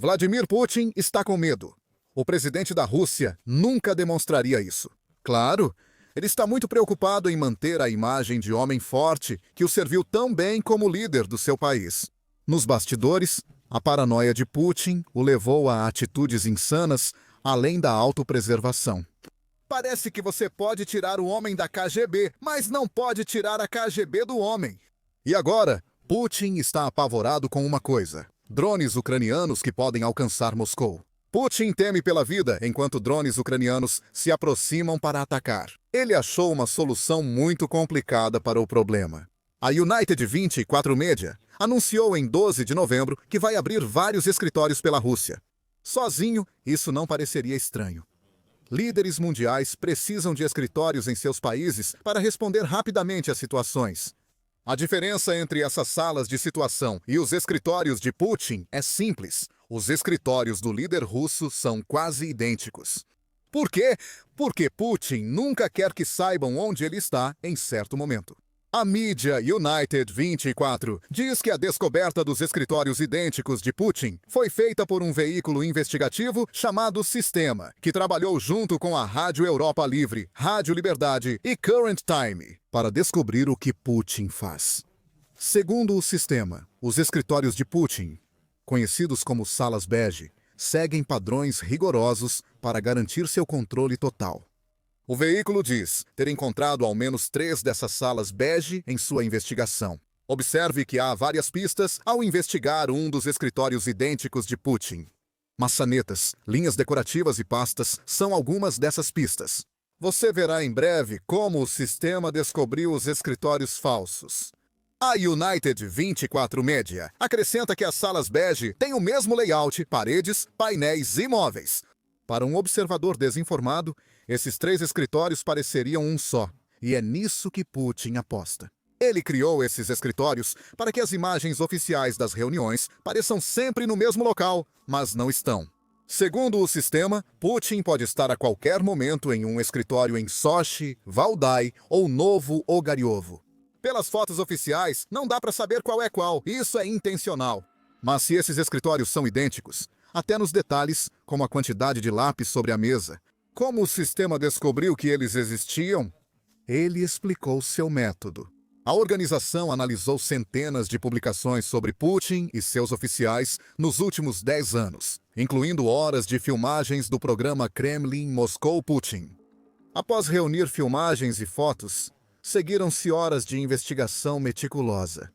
Vladimir Putin está com medo. O presidente da Rússia nunca demonstraria isso. Claro, ele está muito preocupado em manter a imagem de homem forte que o serviu tão bem como líder do seu país. Nos bastidores, a paranoia de Putin o levou a atitudes insanas, além da autopreservação. Parece que você pode tirar o homem da KGB, mas não pode tirar a KGB do homem. E agora, Putin está apavorado com uma coisa: drones ucranianos que podem alcançar Moscou. Putin teme pela vida enquanto drones ucranianos se aproximam para atacar. Ele achou uma solução muito complicada para o problema. A United 24 Media anunciou em 12 de novembro que vai abrir vários escritórios pela Rússia. Sozinho, isso não pareceria estranho. Líderes mundiais precisam de escritórios em seus países para responder rapidamente às situações. A diferença entre essas salas de situação e os escritórios de Putin é simples. Os escritórios do líder russo são quase idênticos. Por quê? Porque Putin nunca quer que saibam onde ele está em certo momento. A mídia United 24 diz que a descoberta dos escritórios idênticos de Putin foi feita por um veículo investigativo chamado Sistema, que trabalhou junto com a Rádio Europa Livre, Rádio Liberdade e Current Time para descobrir o que Putin faz. Segundo o Sistema, os escritórios de Putin, conhecidos como salas bege, seguem padrões rigorosos para garantir seu controle total. O veículo diz ter encontrado ao menos 3 dessas salas bege em sua investigação. Observe que há várias pistas ao investigar um dos escritórios idênticos de Putin. Maçanetas, linhas decorativas e pastas são algumas dessas pistas. Você verá em breve como o sistema descobriu os escritórios falsos. A United 24 Media acrescenta que as salas bege têm o mesmo layout, paredes, painéis e móveis. Para um observador desinformado, esses 3 escritórios pareceriam um só, e é nisso que Putin aposta. Ele criou esses escritórios para que as imagens oficiais das reuniões pareçam sempre no mesmo local, mas não estão. Segundo o sistema, Putin pode estar a qualquer momento em um escritório em Sochi, Valdai ou Novo Ogariovo. Pelas fotos oficiais, não dá para saber qual é qual, isso é intencional. Mas se esses escritórios são idênticos, até nos detalhes, como a quantidade de lápis sobre a mesa, como o sistema descobriu que eles existiam? Ele explicou seu método. A organização analisou centenas de publicações sobre Putin e seus oficiais nos últimos 10 anos, incluindo horas de filmagens do programa Kremlin Moscou Putin. Após reunir filmagens e fotos, seguiram-se horas de investigação meticulosa.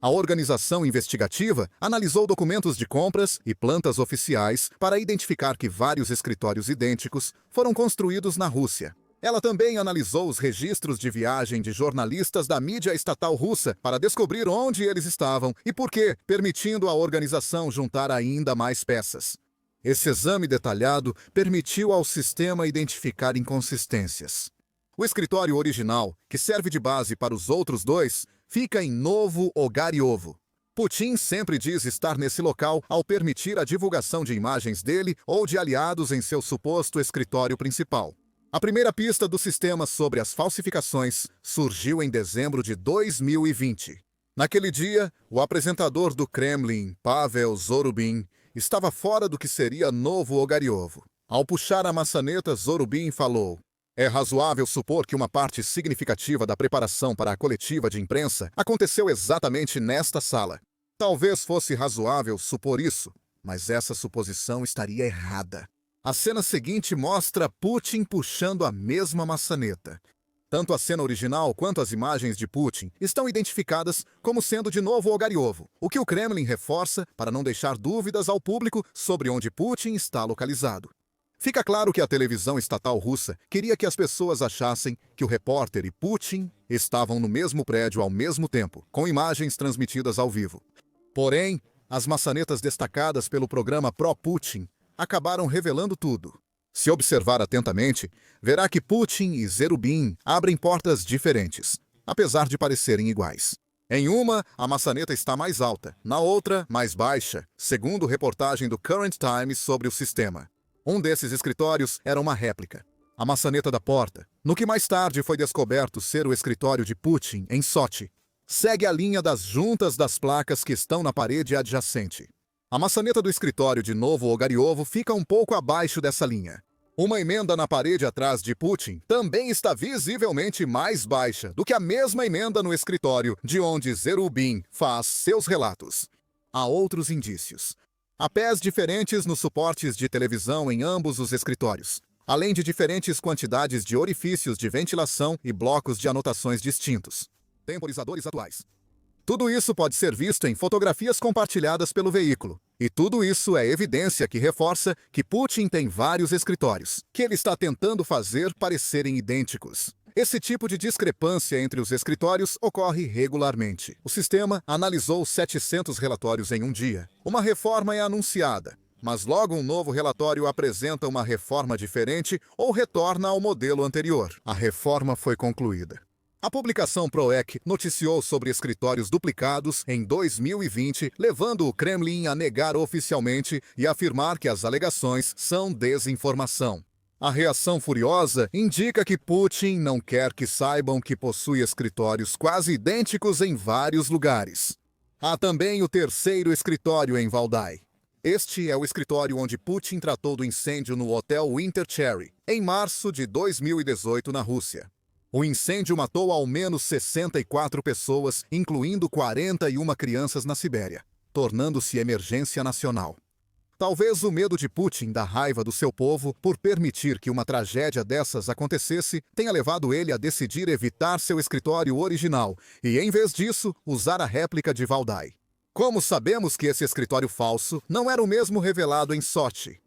A organização investigativa analisou documentos de compras e plantas oficiais para identificar que vários escritórios idênticos foram construídos na Rússia. Ela também analisou os registros de viagem de jornalistas da mídia estatal russa para descobrir onde eles estavam e por quê, permitindo à organização juntar ainda mais peças. Esse exame detalhado permitiu ao sistema identificar inconsistências. O escritório original, que serve de base para os outros 2, fica em Novo Ogariovo. Putin sempre diz estar nesse local ao permitir a divulgação de imagens dele ou de aliados em seu suposto escritório principal. A primeira pista do sistema sobre as falsificações surgiu em dezembro de 2020. Naquele dia, o apresentador do Kremlin, Pavel Zorubin, estava fora do que seria Novo Ogariovo. Ao puxar a maçaneta, Zorubin falou: "É razoável supor que uma parte significativa da preparação para a coletiva de imprensa aconteceu exatamente nesta sala. Talvez fosse razoável supor isso, mas essa suposição estaria errada." A cena seguinte mostra Putin puxando a mesma maçaneta. Tanto a cena original quanto as imagens de Putin estão identificadas como sendo de Novo Ogariovo, o que o Kremlin reforça para não deixar dúvidas ao público sobre onde Putin está localizado. Fica claro que a televisão estatal russa queria que as pessoas achassem que o repórter e Putin estavam no mesmo prédio ao mesmo tempo, com imagens transmitidas ao vivo. Porém, as maçanetas destacadas pelo programa Pro-Putin acabaram revelando tudo. Se observar atentamente, verá que Putin e Zerubin abrem portas diferentes, apesar de parecerem iguais. Em uma, a maçaneta está mais alta, na outra, mais baixa, segundo reportagem do Current Time sobre o sistema. Um desses escritórios era uma réplica, a maçaneta da porta, no que mais tarde foi descoberto ser o escritório de Putin em Sochi. Segue a linha das juntas das placas que estão na parede adjacente. A maçaneta do escritório de Novo Ogariovo fica um pouco abaixo dessa linha. Uma emenda na parede atrás de Putin também está visivelmente mais baixa do que a mesma emenda no escritório de onde Zerubin faz seus relatos. Há outros indícios. Há pés diferentes nos suportes de televisão em ambos os escritórios, além de diferentes quantidades de orifícios de ventilação e blocos de anotações distintos. Temporizadores atuais. Tudo isso pode ser visto em fotografias compartilhadas pelo veículo. E tudo isso é evidência que reforça que Putin tem vários escritórios, que ele está tentando fazer parecerem idênticos. Esse tipo de discrepância entre os escritórios ocorre regularmente. O sistema analisou 700 relatórios em um dia. Uma reforma é anunciada, mas logo um novo relatório apresenta uma reforma diferente ou retorna ao modelo anterior. A reforma foi concluída. A publicação Proec noticiou sobre escritórios duplicados em 2020, levando o Kremlin a negar oficialmente e afirmar que as alegações são desinformação. A reação furiosa indica que Putin não quer que saibam que possui escritórios quase idênticos em vários lugares. Há também o terceiro escritório em Valdai. Este é o escritório onde Putin tratou do incêndio no Hotel Winter Cherry, em março de 2018 na Rússia. O incêndio matou ao menos 64 pessoas, incluindo 41 crianças na Sibéria, tornando-se emergência nacional. Talvez o medo de Putin da raiva do seu povo por permitir que uma tragédia dessas acontecesse tenha levado ele a decidir evitar seu escritório original e, em vez disso, usar a réplica de Valdai. Como sabemos que esse escritório falso não era o mesmo revelado em Sochi?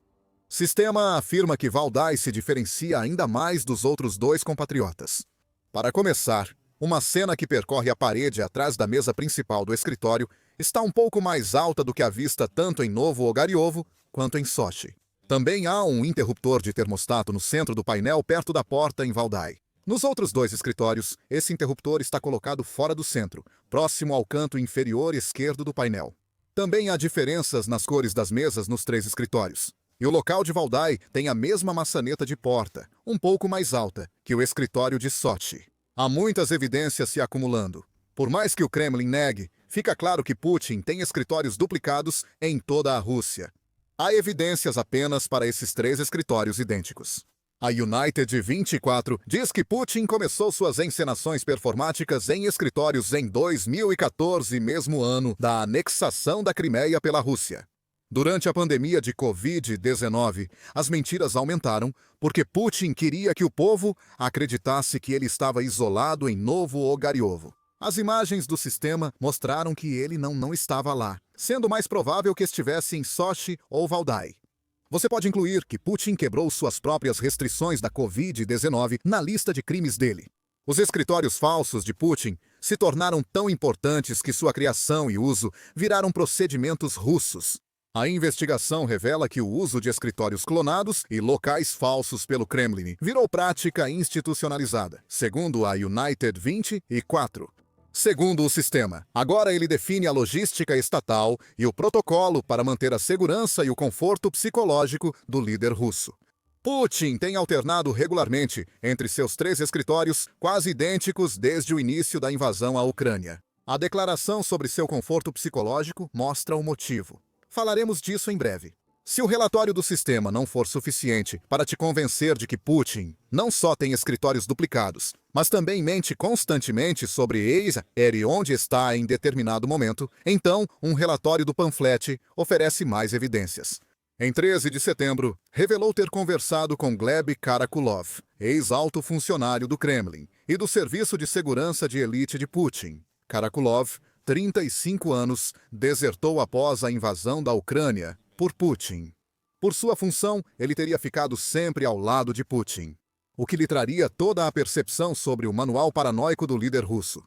Sistema afirma que Valdai se diferencia ainda mais dos outros dois compatriotas. Para começar, uma cena que percorre a parede atrás da mesa principal do escritório está um pouco mais alta do que a vista tanto em Novo Ogariovo quanto em Sochi. Também há um interruptor de termostato no centro do painel perto da porta em Valdai. Nos outros dois escritórios, esse interruptor está colocado fora do centro, próximo ao canto inferior esquerdo do painel. Também há diferenças nas cores das mesas nos três escritórios. E o local de Valdai tem a mesma maçaneta de porta, um pouco mais alta, que o escritório de Sochi. Há muitas evidências se acumulando. Por mais que o Kremlin negue, fica claro que Putin tem escritórios duplicados em toda a Rússia. Há evidências apenas para esses três escritórios idênticos. A United 24 diz que Putin começou suas encenações performáticas em escritórios em 2014, mesmo ano da anexação da Crimeia pela Rússia. Durante a pandemia de Covid-19, as mentiras aumentaram porque Putin queria que o povo acreditasse que ele estava isolado em Novo Ogariovo. As imagens do sistema mostraram que ele não estava lá, sendo mais provável que estivesse em Sochi ou Valdai. Você pode incluir que Putin quebrou suas próprias restrições da Covid-19 na lista de crimes dele. Os escritórios falsos de Putin se tornaram tão importantes que sua criação e uso viraram procedimentos russos. A investigação revela que o uso de escritórios clonados e locais falsos pelo Kremlin virou prática institucionalizada, segundo a United 24. Segundo o sistema, agora ele define a logística estatal e o protocolo para manter a segurança e o conforto psicológico do líder russo. Putin tem alternado regularmente entre seus três escritórios, quase idênticos desde o início da invasão à Ucrânia. A declaração sobre seu conforto psicológico mostra o motivo. Falaremos disso em breve. Se o relatório do sistema não for suficiente para te convencer de que Putin não só tem escritórios duplicados, mas também mente constantemente sobre e onde está em determinado momento, então um relatório do Pamflet oferece mais evidências. Em 13 de setembro, revelou ter conversado com Gleb Karakulov, ex-alto funcionário do Kremlin e do Serviço de Segurança de Elite de Putin. Karakulov, 35 anos, desertou após a invasão da Ucrânia por Putin. Por sua função, ele teria ficado sempre ao lado de Putin, o que lhe traria toda a percepção sobre o manual paranoico do líder russo.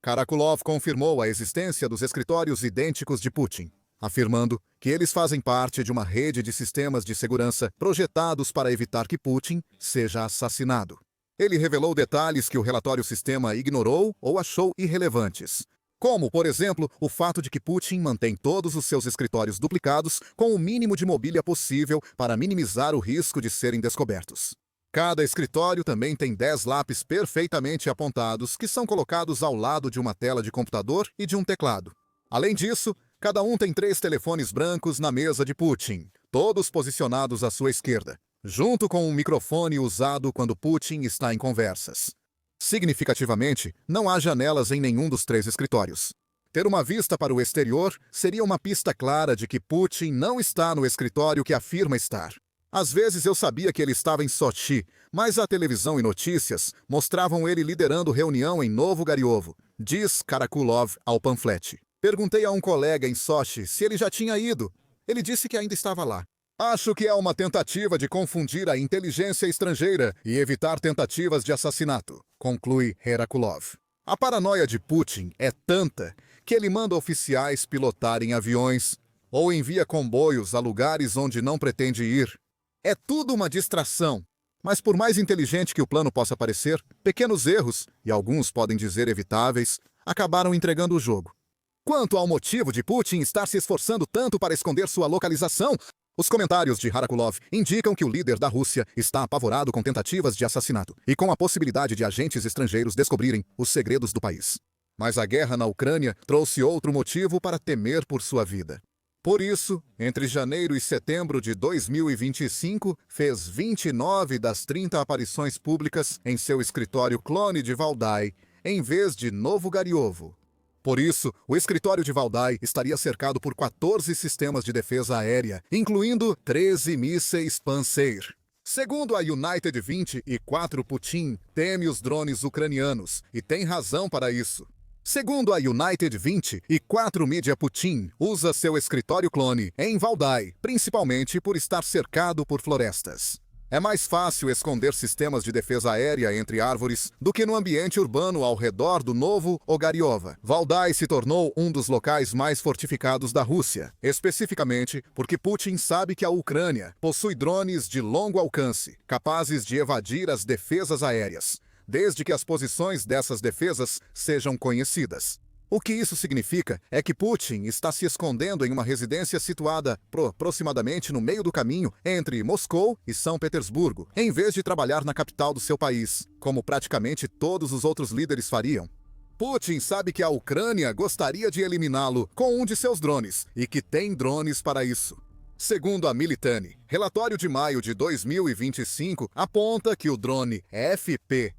Karakulov confirmou a existência dos escritórios idênticos de Putin, afirmando que eles fazem parte de uma rede de sistemas de segurança projetados para evitar que Putin seja assassinado. Ele revelou detalhes que o relatório sistema ignorou ou achou irrelevantes, como, por exemplo, o fato de que Putin mantém todos os seus escritórios duplicados com o mínimo de mobília possível para minimizar o risco de serem descobertos. Cada escritório também tem 10 lápis perfeitamente apontados que são colocados ao lado de uma tela de computador e de um teclado. Além disso, Cada um tem 3 telefones brancos na mesa de Putin, todos posicionados à sua esquerda, junto com um microfone usado quando Putin está em conversas. Significativamente, não há janelas em nenhum dos 3 escritórios. Ter uma vista para o exterior seria uma pista clara de que Putin não está no escritório que afirma estar. Às vezes eu sabia que ele estava em Sochi, mas a televisão e notícias mostravam ele liderando reunião em Novo Gariovo, diz Karakulov ao panflete. Perguntei a um colega em Sochi se ele já tinha ido. Ele disse que ainda estava lá. Acho que é uma tentativa de confundir a inteligência estrangeira e evitar tentativas de assassinato, conclui Herakulov. A paranoia de Putin é tanta que ele manda oficiais pilotarem aviões ou envia comboios a lugares onde não pretende ir. É tudo uma distração. Mas por mais inteligente que o plano possa parecer, pequenos erros, e alguns podem dizer evitáveis, acabaram entregando o jogo. Quanto ao motivo de Putin estar se esforçando tanto para esconder sua localização, os comentários de Harakulov indicam que o líder da Rússia está apavorado com tentativas de assassinato e com a possibilidade de agentes estrangeiros descobrirem os segredos do país. Mas a guerra na Ucrânia trouxe outro motivo para temer por sua vida. Por isso, entre janeiro e setembro de 2025, fez 29 das 30 aparições públicas em seu escritório clone de Valdai, em vez de Novo Gariovo. Por isso, o escritório de Valdai estaria cercado por 14 sistemas de defesa aérea, incluindo 13 mísseis Pantsir. Segundo a United 24, Putin teme os drones ucranianos, e tem razão para isso. Segundo a United 24 Media, Putin usa seu escritório clone em Valdai, principalmente por estar cercado por florestas. É mais fácil esconder sistemas de defesa aérea entre árvores do que no ambiente urbano ao redor do Novo Ogariova. Valdai se tornou um dos locais mais fortificados da Rússia, especificamente porque Putin sabe que a Ucrânia possui drones de longo alcance, capazes de evadir as defesas aéreas, desde que as posições dessas defesas sejam conhecidas. O que isso significa é que Putin está se escondendo em uma residência situada aproximadamente no meio do caminho entre Moscou e São Petersburgo, em vez de trabalhar na capital do seu país, como praticamente todos os outros líderes fariam. Putin sabe que a Ucrânia gostaria de eliminá-lo com um de seus drones, e que tem drones para isso. Segundo a Militani, relatório de maio de 2025 aponta que o drone FP-1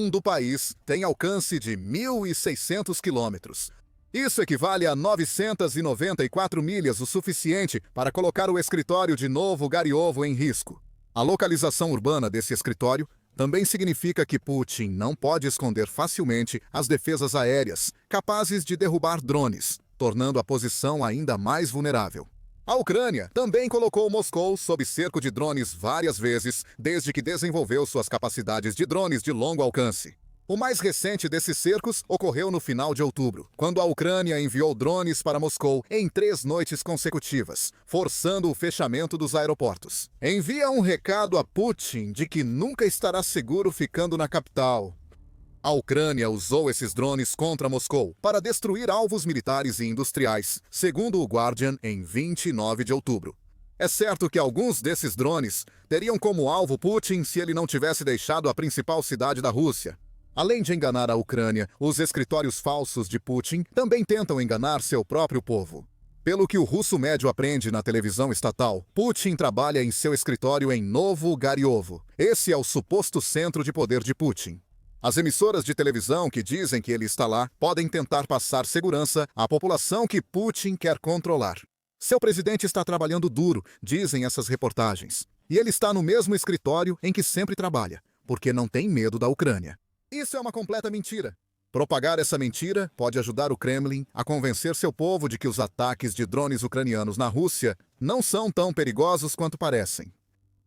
do país tem alcance de 1.600 quilômetros. Isso equivale a 994 milhas, o suficiente para colocar o escritório de Novo Gariovo em risco. A localização urbana desse escritório também significa que Putin não pode esconder facilmente as defesas aéreas, capazes de derrubar drones, tornando a posição ainda mais vulnerável. A Ucrânia também colocou Moscou sob cerco de drones várias vezes, desde que desenvolveu suas capacidades de drones de longo alcance. O mais recente desses cercos ocorreu no final de outubro, quando a Ucrânia enviou drones para Moscou em 3 noites consecutivas, forçando o fechamento dos aeroportos. Envia um recado a Putin de que nunca estará seguro ficando na capital. A Ucrânia usou esses drones contra Moscou para destruir alvos militares e industriais, segundo o Guardian, em 29 de outubro. É certo que alguns desses drones teriam como alvo Putin se ele não tivesse deixado a principal cidade da Rússia. Além de enganar a Ucrânia, os escritórios falsos de Putin também tentam enganar seu próprio povo. Pelo que o russo médio aprende na televisão estatal, Putin trabalha em seu escritório em Novo Gariovo. Esse é o suposto centro de poder de Putin. As emissoras de televisão que dizem que ele está lá podem tentar passar segurança à população que Putin quer controlar. Seu presidente está trabalhando duro, dizem essas reportagens. E ele está no mesmo escritório em que sempre trabalha, porque não tem medo da Ucrânia. Isso é uma completa mentira. Propagar essa mentira pode ajudar o Kremlin a convencer seu povo de que os ataques de drones ucranianos na Rússia não são tão perigosos quanto parecem.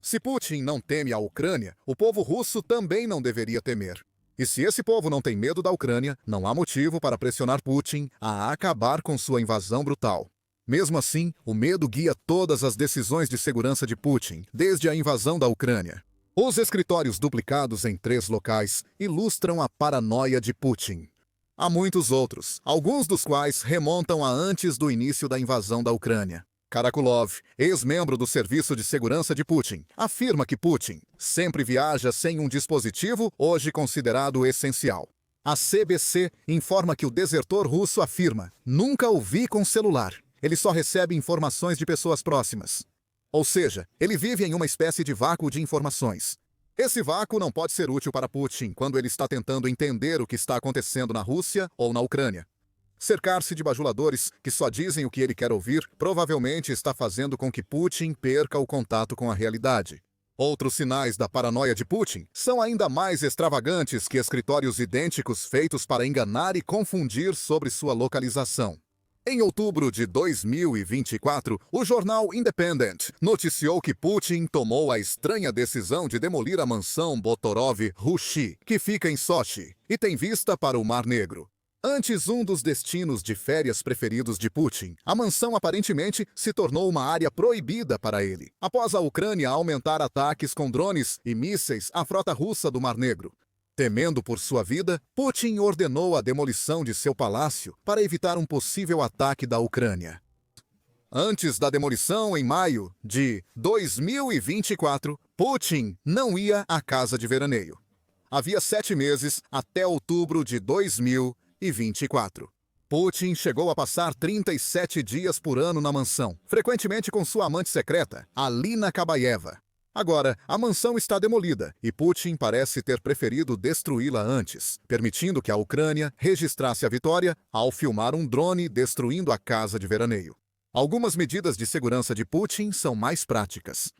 Se Putin não teme a Ucrânia, o povo russo também não deveria temer. E se esse povo não tem medo da Ucrânia, não há motivo para pressionar Putin a acabar com sua invasão brutal. Mesmo assim, o medo guia todas as decisões de segurança de Putin, desde a invasão da Ucrânia. Os escritórios duplicados em 3 locais ilustram a paranoia de Putin. Há muitos outros, alguns dos quais remontam a antes do início da invasão da Ucrânia. Karakulov, ex-membro do Serviço de Segurança de Putin, afirma que Putin sempre viaja sem um dispositivo hoje considerado essencial. A CBC informa que o desertor russo afirma: "Nunca o vi com celular", ele só recebe informações de pessoas próximas. Ou seja, ele vive em uma espécie de vácuo de informações. Esse vácuo não pode ser útil para Putin quando ele está tentando entender o que está acontecendo na Rússia ou na Ucrânia. Cercar-se de bajuladores que só dizem o que ele quer ouvir provavelmente está fazendo com que Putin perca o contato com a realidade. Outros sinais da paranoia de Putin são ainda mais extravagantes que escritórios idênticos feitos para enganar e confundir sobre sua localização. Em outubro de 2024, o jornal Independent noticiou que Putin tomou a estranha decisão de demolir a mansão Botorov-Rushi, que fica em Sochi, e tem vista para o Mar Negro. Antes um dos destinos de férias preferidos de Putin, a mansão aparentemente se tornou uma área proibida para ele, após a Ucrânia aumentar ataques com drones e mísseis à frota russa do Mar Negro. Temendo por sua vida, Putin ordenou a demolição de seu palácio para evitar um possível ataque da Ucrânia. Antes da demolição, em maio de 2024, Putin não ia à casa de veraneio. Havia 7 meses até outubro de 2024. Putin chegou a passar 37 dias por ano na mansão, frequentemente com sua amante secreta, Alina Kabaeva. Agora, a mansão está demolida e Putin parece ter preferido destruí-la antes, permitindo que a Ucrânia registrasse a vitória ao filmar um drone destruindo a casa de veraneio. Algumas medidas de segurança de Putin são mais práticas.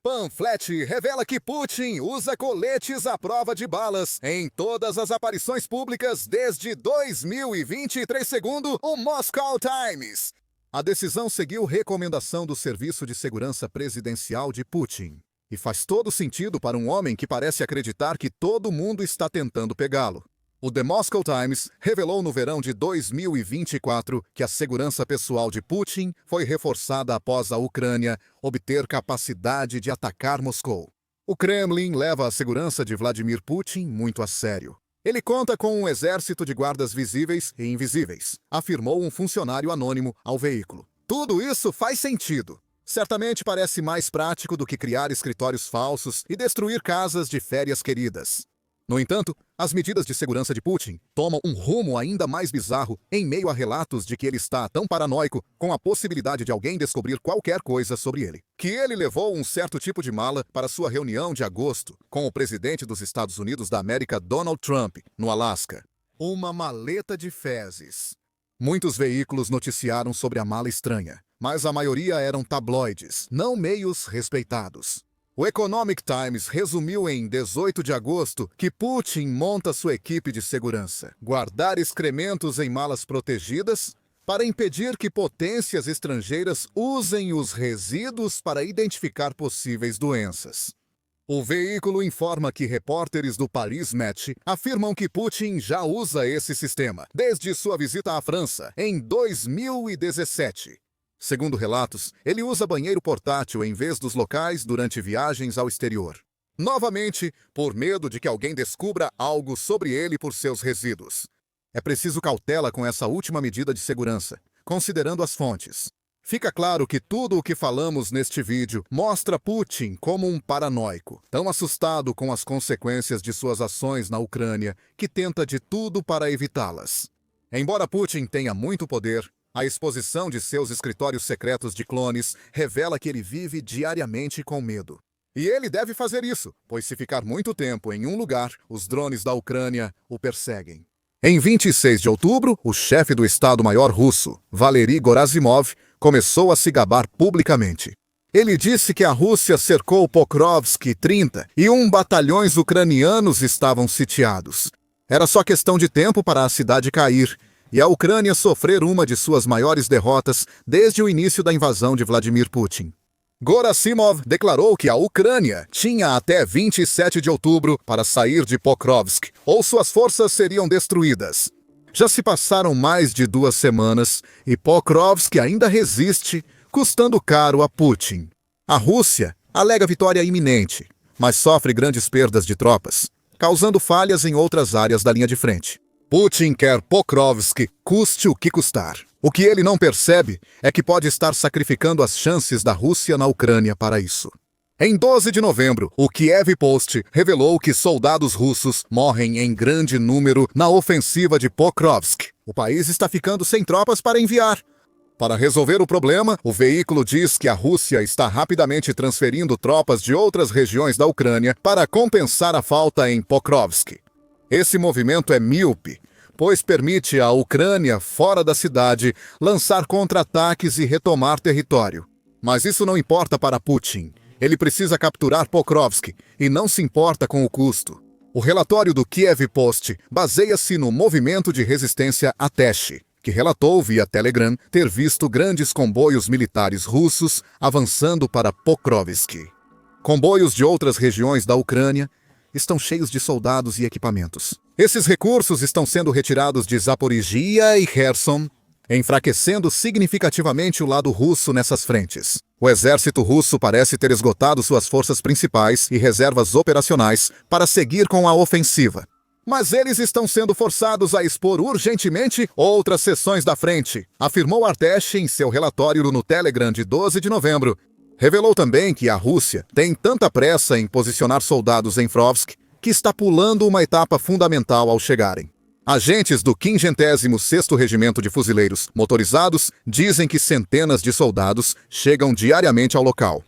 Panflete revela que Putin usa coletes à prova de balas em todas as aparições públicas desde 2023, segundo o Moscow Times. A decisão seguiu recomendação do Serviço de Segurança Presidencial de Putin. E faz todo sentido para um homem que parece acreditar que todo mundo está tentando pegá-lo. O The Moscow Times revelou no verão de 2024 que a segurança pessoal de Putin foi reforçada após a Ucrânia obter capacidade de atacar Moscou. O Kremlin leva a segurança de Vladimir Putin muito a sério. Ele conta com um exército de guardas visíveis e invisíveis, afirmou um funcionário anônimo ao veículo. Tudo isso faz sentido. Certamente parece mais prático do que criar escritórios falsos e destruir casas de férias queridas. No entanto, as medidas de segurança de Putin tomam um rumo ainda mais bizarro em meio a relatos de que ele está tão paranoico com a possibilidade de alguém descobrir qualquer coisa sobre ele, que ele levou um certo tipo de mala para sua reunião de agosto com o presidente dos Estados Unidos da América, Donald Trump, no Alasca. Uma maleta de fezes. Muitos veículos noticiaram sobre a mala estranha, mas a maioria eram tabloides, não meios respeitados. O Economic Times resumiu em 18 de agosto que Putin monta sua equipe de segurança, guardar excrementos em malas protegidas para impedir que potências estrangeiras usem os resíduos para identificar possíveis doenças. O veículo informa que repórteres do Paris Match afirmam que Putin já usa esse sistema desde sua visita à França em 2017. Segundo relatos, ele usa banheiro portátil em vez dos locais durante viagens ao exterior. Novamente, por medo de que alguém descubra algo sobre ele por seus resíduos. É preciso cautela com essa última medida de segurança, considerando as fontes. Fica claro que tudo o que falamos neste vídeo mostra Putin como um paranoico, tão assustado com as consequências de suas ações na Ucrânia, que tenta de tudo para evitá-las. Embora Putin tenha muito poder, a exposição de seus escritórios secretos de clones revela que ele vive diariamente com medo. E ele deve fazer isso, pois se ficar muito tempo em um lugar, os drones da Ucrânia o perseguem. Em 26 de outubro, o chefe do Estado-Maior russo, Valery Gerasimov, começou a se gabar publicamente. Ele disse que a Rússia cercou Pokrovsk 30 e 1 batalhões ucranianos estavam sitiados. Era só questão de tempo para a cidade cair e a Ucrânia sofrer uma de suas maiores derrotas desde o início da invasão de Vladimir Putin. Gerasimov declarou que a Ucrânia tinha até 27 de outubro para sair de Pokrovsk, ou suas forças seriam destruídas. Já se passaram mais de 2 semanas e Pokrovsk ainda resiste, custando caro a Putin. A Rússia alega vitória iminente, mas sofre grandes perdas de tropas, causando falhas em outras áreas da linha de frente. Putin quer Pokrovsk, custe o que custar. O que ele não percebe é que pode estar sacrificando as chances da Rússia na Ucrânia para isso. Em 12 de novembro, o Kiev Post revelou que soldados russos morrem em grande número na ofensiva de Pokrovsk. O país está ficando sem tropas para enviar. Para resolver o problema, o veículo diz que a Rússia está rapidamente transferindo tropas de outras regiões da Ucrânia para compensar a falta em Pokrovsk. Esse movimento é míope, pois permite à Ucrânia, fora da cidade, lançar contra-ataques e retomar território. Mas isso não importa para Putin. Ele precisa capturar Pokrovsk e não se importa com o custo. O relatório do Kiev Post baseia-se no movimento de resistência Atesh, que relatou via Telegram ter visto grandes comboios militares russos avançando para Pokrovsk. Comboios de outras regiões da Ucrânia estão cheios de soldados e equipamentos. Esses recursos estão sendo retirados de Zaporizhia e Kherson, enfraquecendo significativamente o lado russo nessas frentes. O exército russo parece ter esgotado suas forças principais e reservas operacionais para seguir com a ofensiva. Mas eles estão sendo forçados a expor urgentemente outras seções da frente, afirmou Artesh em seu relatório no Telegram de 12 de novembro. Revelou também que a Rússia tem tanta pressa em posicionar soldados em Frovsk que está pulando uma etapa fundamental ao chegarem. Agentes do 56º Regimento de Fuzileiros Motorizados dizem que centenas de soldados chegam diariamente ao local.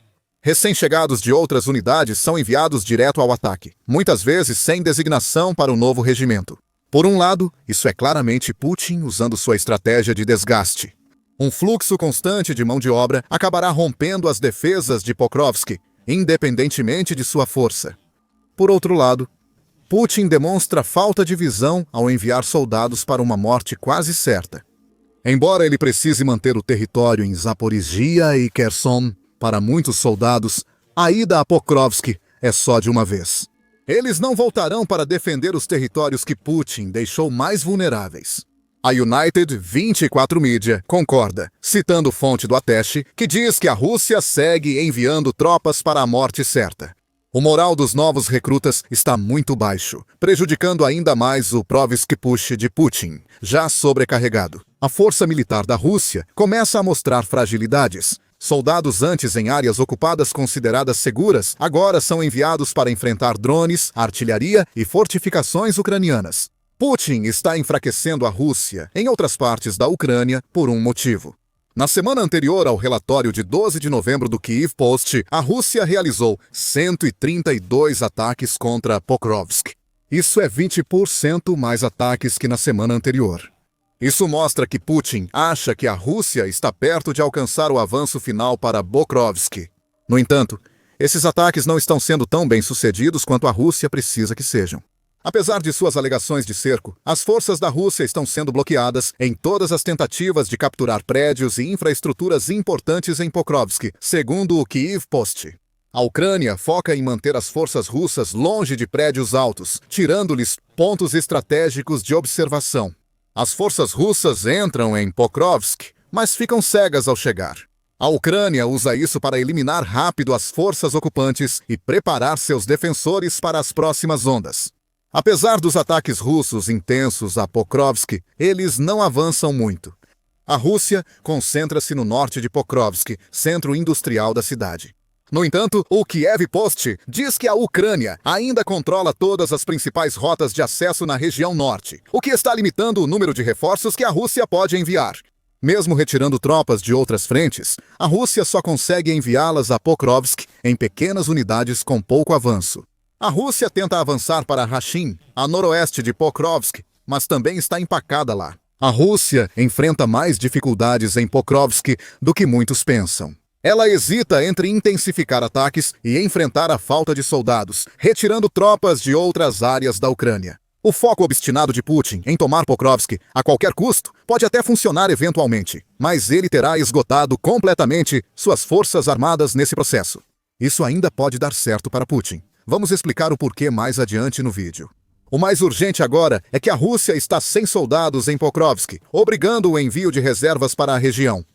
Recém-chegados de outras unidades são enviados direto ao ataque, muitas vezes sem designação para o novo regimento. Por um lado, isso é claramente Putin usando sua estratégia de desgaste. Um fluxo constante de mão de obra acabará rompendo as defesas de Pokrovsk, independentemente de sua força. Por outro lado, Putin demonstra falta de visão ao enviar soldados para uma morte quase certa. Embora ele precise manter o território em Zaporizhia e Kherson, para muitos soldados, a ida a Pokrovsk é só de uma vez. Eles não voltarão para defender os territórios que Putin deixou mais vulneráveis. A United 24 Media concorda, citando fonte do Atesh, que diz que a Rússia segue enviando tropas para a morte certa. O moral dos novos recrutas está muito baixo, prejudicando ainda mais o Provsk Push de Putin, já sobrecarregado. A força militar da Rússia começa a mostrar fragilidades. Soldados antes em áreas ocupadas consideradas seguras agora são enviados para enfrentar drones, artilharia e fortificações ucranianas. Putin está enfraquecendo a Rússia em outras partes da Ucrânia por um motivo. Na semana anterior ao relatório de 12 de novembro do Kiev Post, a Rússia realizou 132 ataques contra Pokrovsk. Isso é 20% mais ataques que na semana anterior. Isso mostra que Putin acha que a Rússia está perto de alcançar o avanço final para Pokrovsk. No entanto, esses ataques não estão sendo tão bem-sucedidos quanto a Rússia precisa que sejam. Apesar de suas alegações de cerco, as forças da Rússia estão sendo bloqueadas em todas as tentativas de capturar prédios e infraestruturas importantes em Pokrovsk, segundo o Kiev Post. A Ucrânia foca em manter as forças russas longe de prédios altos, tirando-lhes pontos estratégicos de observação. As forças russas entram em Pokrovsk, mas ficam cegas ao chegar. A Ucrânia usa isso para eliminar rápido as forças ocupantes e preparar seus defensores para as próximas ondas. Apesar dos ataques russos intensos a Pokrovsk, eles não avançam muito. A Rússia concentra-se no norte de Pokrovsk, centro industrial da cidade. No entanto, o Kiev Post diz que a Ucrânia ainda controla todas as principais rotas de acesso na região norte, o que está limitando o número de reforços que a Rússia pode enviar. Mesmo retirando tropas de outras frentes, a Rússia só consegue enviá-las a Pokrovsk em pequenas unidades com pouco avanço. A Rússia tenta avançar para Rashin, a noroeste de Pokrovsk, mas também está empacada lá. A Rússia enfrenta mais dificuldades em Pokrovsk do que muitos pensam. Ela hesita entre intensificar ataques e enfrentar a falta de soldados, retirando tropas de outras áreas da Ucrânia. O foco obstinado de Putin em tomar Pokrovsk a qualquer custo pode até funcionar eventualmente, mas ele terá esgotado completamente suas forças armadas nesse processo. Isso ainda pode dar certo para Putin. Vamos explicar o porquê mais adiante no vídeo. O mais urgente agora é que a Rússia está sem soldados em Pokrovsk, obrigando o envio de reservas para a região.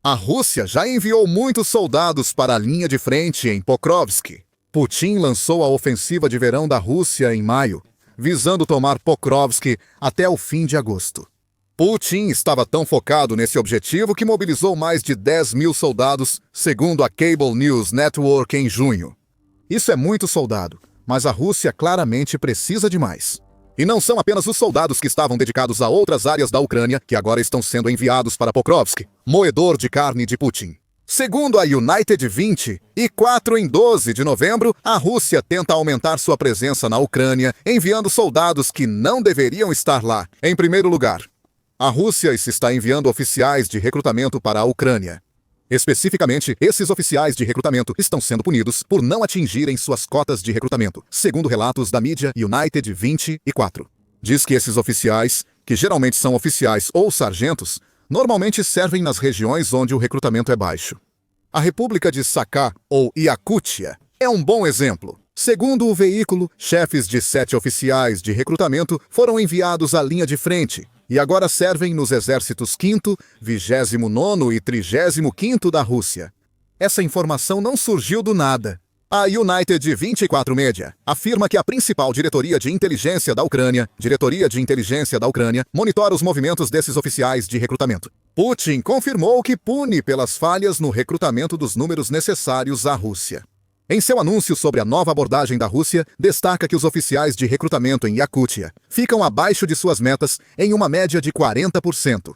A Rússia já enviou muitos soldados para a linha de frente em Pokrovsk. Putin lançou a ofensiva de verão da Rússia em maio, visando tomar Pokrovsk até o fim de agosto. Putin estava tão focado nesse objetivo que mobilizou mais de 10 mil soldados, segundo a Cable News Network em junho. Isso é muito soldado, mas a Rússia claramente precisa de mais. E não são apenas os soldados que estavam dedicados a outras áreas da Ucrânia que agora estão sendo enviados para Pokrovsk, moedor de carne de Putin. Segundo a United 20, e 4 em 12 de novembro, a Rússia tenta aumentar sua presença na Ucrânia, enviando soldados que não deveriam estar lá. Em primeiro lugar, a Rússia está enviando oficiais de recrutamento para a Ucrânia. Especificamente, esses oficiais de recrutamento estão sendo punidos por não atingirem suas cotas de recrutamento, segundo relatos da mídia United 24. Diz que esses oficiais, que geralmente são oficiais ou sargentos, normalmente servem nas regiões onde o recrutamento é baixo. A República de Sakha, ou Iacutia, é um bom exemplo. Segundo o veículo, chefes de 7 oficiais de recrutamento foram enviados à linha de frente e agora servem nos exércitos 5º, 29º e 35º da Rússia. Essa informação não surgiu do nada. A United 24 Media afirma que a principal diretoria de inteligência da Ucrânia, monitora os movimentos desses oficiais de recrutamento. Putin confirmou que pune pelas falhas no recrutamento dos números necessários à Rússia. Em seu anúncio sobre a nova abordagem da Rússia, destaca que os oficiais de recrutamento em Iacutia ficam abaixo de suas metas em uma média de 40%,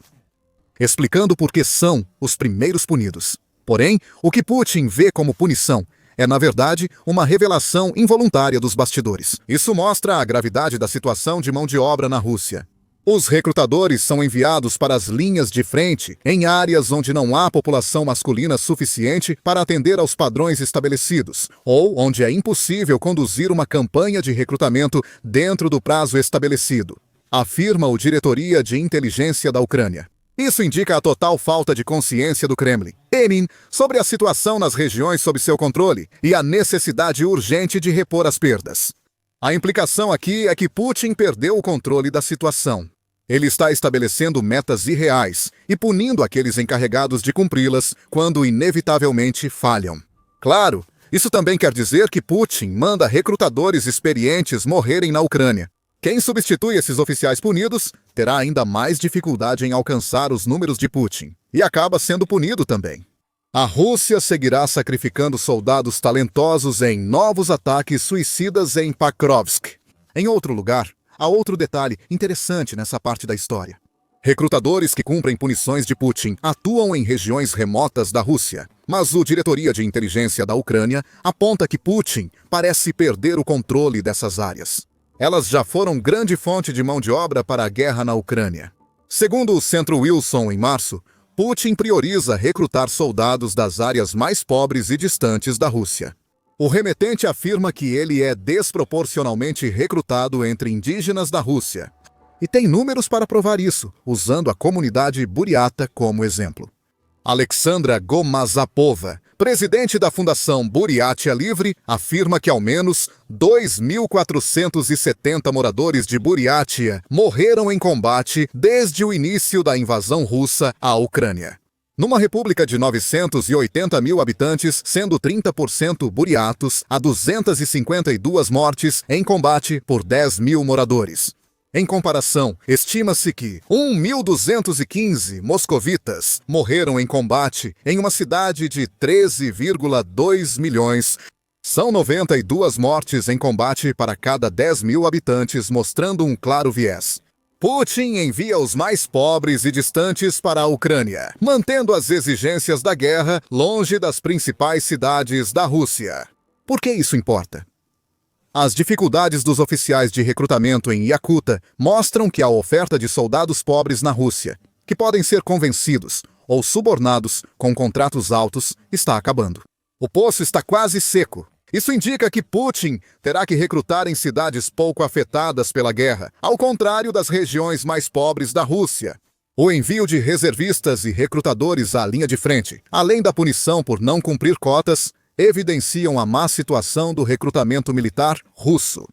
explicando por que são os primeiros punidos. Porém, o que Putin vê como punição é, na verdade, uma revelação involuntária dos bastidores. Isso mostra a gravidade da situação de mão de obra na Rússia. Os recrutadores são enviados para as linhas de frente, em áreas onde não há população masculina suficiente para atender aos padrões estabelecidos, ou onde é impossível conduzir uma campanha de recrutamento dentro do prazo estabelecido, afirma o Diretoria de Inteligência da Ucrânia. Isso indica a total falta de consciência do Kremlin sobre a situação nas regiões sob seu controle e a necessidade urgente de repor as perdas. A implicação aqui é que Putin perdeu o controle da situação. Ele está estabelecendo metas irreais e punindo aqueles encarregados de cumpri-las quando inevitavelmente falham. Claro, isso também quer dizer que Putin manda recrutadores experientes morrerem na Ucrânia. Quem substitui esses oficiais punidos terá ainda mais dificuldade em alcançar os números de Putin e acaba sendo punido também. A Rússia seguirá sacrificando soldados talentosos em novos ataques suicidas em Pokrovsk. Em outro lugar, há outro detalhe interessante nessa parte da história. Recrutadores que cumprem punições de Putin atuam em regiões remotas da Rússia, mas o Diretoria de Inteligência da Ucrânia aponta que Putin parece perder o controle dessas áreas. Elas já foram grande fonte de mão de obra para a guerra na Ucrânia. Segundo o Centro Wilson, em março, Putin prioriza recrutar soldados das áreas mais pobres e distantes da Rússia. O remetente afirma que ele é desproporcionalmente recrutado entre indígenas da Rússia. E tem números para provar isso, usando a comunidade buriata como exemplo. Alexandra Gomazapova, presidente da Fundação Buriatia Livre, afirma que ao menos 2.470 moradores de Buriatia morreram em combate desde o início da invasão russa à Ucrânia. Numa república de 980 mil habitantes, sendo 30% buriatos, há 252 mortes em combate por 10 mil moradores. Em comparação, estima-se que 1.215 moscovitas morreram em combate em uma cidade de 13,2 milhões. São 92 mortes em combate para cada 10 mil habitantes, mostrando um claro viés. Putin envia os mais pobres e distantes para a Ucrânia, mantendo as exigências da guerra longe das principais cidades da Rússia. Por que isso importa? As dificuldades dos oficiais de recrutamento em Iacuta mostram que a oferta de soldados pobres na Rússia, que podem ser convencidos ou subornados com contratos altos, está acabando. O poço está quase seco. Isso indica que Putin terá que recrutar em cidades pouco afetadas pela guerra, ao contrário das regiões mais pobres da Rússia. O envio de reservistas e recrutadores à linha de frente, além da punição por não cumprir cotas, evidenciam a má situação do recrutamento militar russo.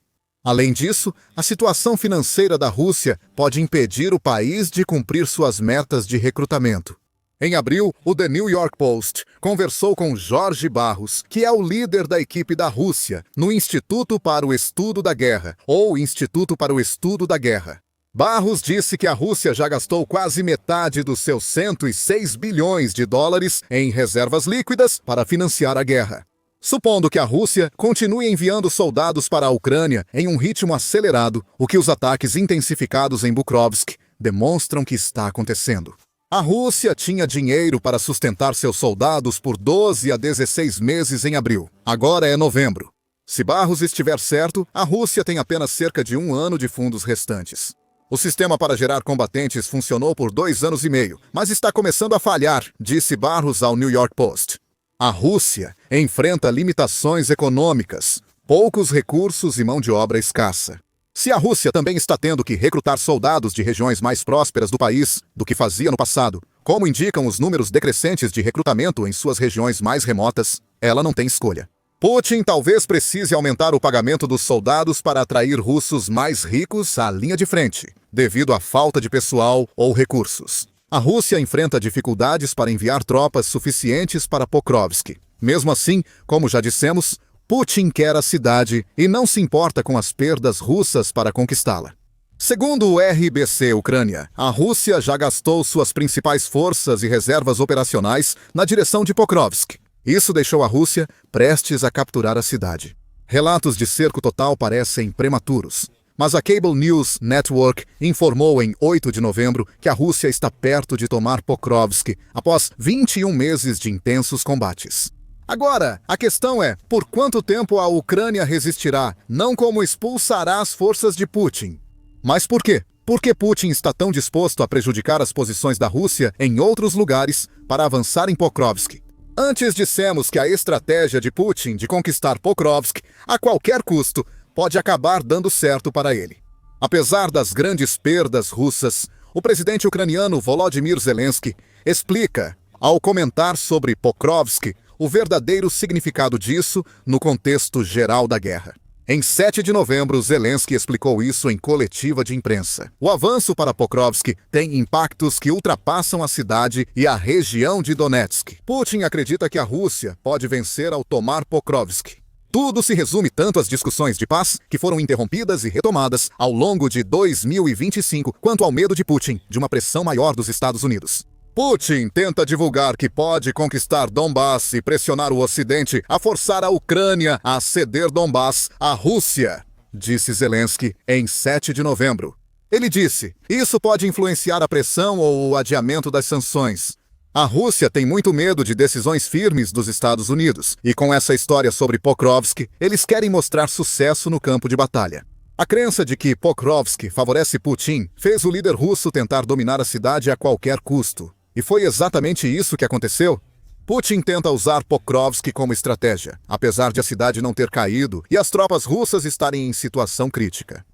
Além disso, a situação financeira da Rússia pode impedir o país de cumprir suas metas de recrutamento. Em abril, o The New York Post conversou com Jorge Barros, que é o líder da equipe da Rússia no Instituto para o Estudo da Guerra, ou Instituto para o Estudo da Guerra. Barros disse que a Rússia já gastou quase metade dos seus 106 bilhões de dólares em reservas líquidas para financiar a guerra. Supondo que a Rússia continue enviando soldados para a Ucrânia em um ritmo acelerado, o que os ataques intensificados em Pokrovsk demonstram que está acontecendo. A Rússia tinha dinheiro para sustentar seus soldados por 12 a 16 meses em abril. Agora é novembro. Se Barros estiver certo, a Rússia tem apenas cerca de 1 ano de fundos restantes. O sistema para gerar combatentes funcionou por 2 anos e meio, mas está começando a falhar, disse Barros ao New York Post. A Rússia enfrenta limitações econômicas, poucos recursos e mão de obra escassa. Se a Rússia também está tendo que recrutar soldados de regiões mais prósperas do país do que fazia no passado, como indicam os números decrescentes de recrutamento em suas regiões mais remotas, ela não tem escolha. Putin talvez precise aumentar o pagamento dos soldados para atrair russos mais ricos à linha de frente, devido à falta de pessoal ou recursos. A Rússia enfrenta dificuldades para enviar tropas suficientes para Pokrovsk. Mesmo assim, como já dissemos, Putin quer a cidade e não se importa com as perdas russas para conquistá-la. Segundo o RBC Ucrânia, a Rússia já gastou suas principais forças e reservas operacionais na direção de Pokrovsk. Isso deixou a Rússia prestes a capturar a cidade. Relatos de cerco total parecem prematuros. Mas a Cable News Network informou em 8 de novembro que a Rússia está perto de tomar Pokrovsk após 21 meses de intensos combates. Agora, a questão é, por quanto tempo a Ucrânia resistirá, não como expulsará as forças de Putin. Mas por quê? Por que Putin está tão disposto a prejudicar as posições da Rússia em outros lugares para avançar em Pokrovsk? Antes dissemos que a estratégia de Putin de conquistar Pokrovsk a qualquer custo pode acabar dando certo para ele. Apesar das grandes perdas russas, o presidente ucraniano Volodymyr Zelensky explica, ao comentar sobre Pokrovsk, o verdadeiro significado disso no contexto geral da guerra. Em 7 de novembro, Zelensky explicou isso em coletiva de imprensa. O avanço para Pokrovsk tem impactos que ultrapassam a cidade e a região de Donetsk. Putin acredita que a Rússia pode vencer ao tomar Pokrovsk. Tudo se resume tanto às discussões de paz, que foram interrompidas e retomadas ao longo de 2025, quanto ao medo de Putin de uma pressão maior dos Estados Unidos. Putin tenta divulgar que pode conquistar Donbass e pressionar o Ocidente a forçar a Ucrânia a ceder Donbass à Rússia, disse Zelensky em 7 de novembro. Ele disse, isso pode influenciar a pressão ou o adiamento das sanções. A Rússia tem muito medo de decisões firmes dos Estados Unidos, e com essa história sobre Pokrovsk, eles querem mostrar sucesso no campo de batalha. A crença de que Pokrovsk favorece Putin fez o líder russo tentar dominar a cidade a qualquer custo. E foi exatamente isso que aconteceu? Putin tenta usar Pokrovsk como estratégia, apesar de a cidade não ter caído e as tropas russas estarem em situação crítica.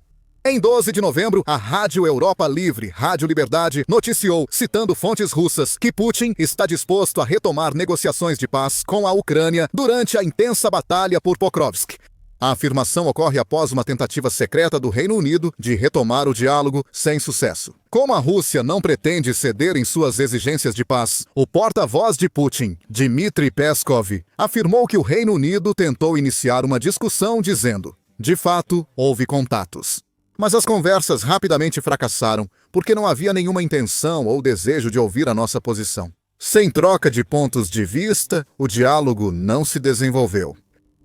Em 12 de novembro, a Rádio Europa Livre, Rádio Liberdade, noticiou, citando fontes russas, que Putin está disposto a retomar negociações de paz com a Ucrânia durante a intensa batalha por Pokrovsk. A afirmação ocorre após uma tentativa secreta do Reino Unido de retomar o diálogo sem sucesso. Como a Rússia não pretende ceder em suas exigências de paz, o porta-voz de Putin, Dmitry Peskov, afirmou que o Reino Unido tentou iniciar uma discussão dizendo, de fato, houve contatos. Mas as conversas rapidamente fracassaram, porque não havia nenhuma intenção ou desejo de ouvir a nossa posição. Sem troca de pontos de vista, o diálogo não se desenvolveu.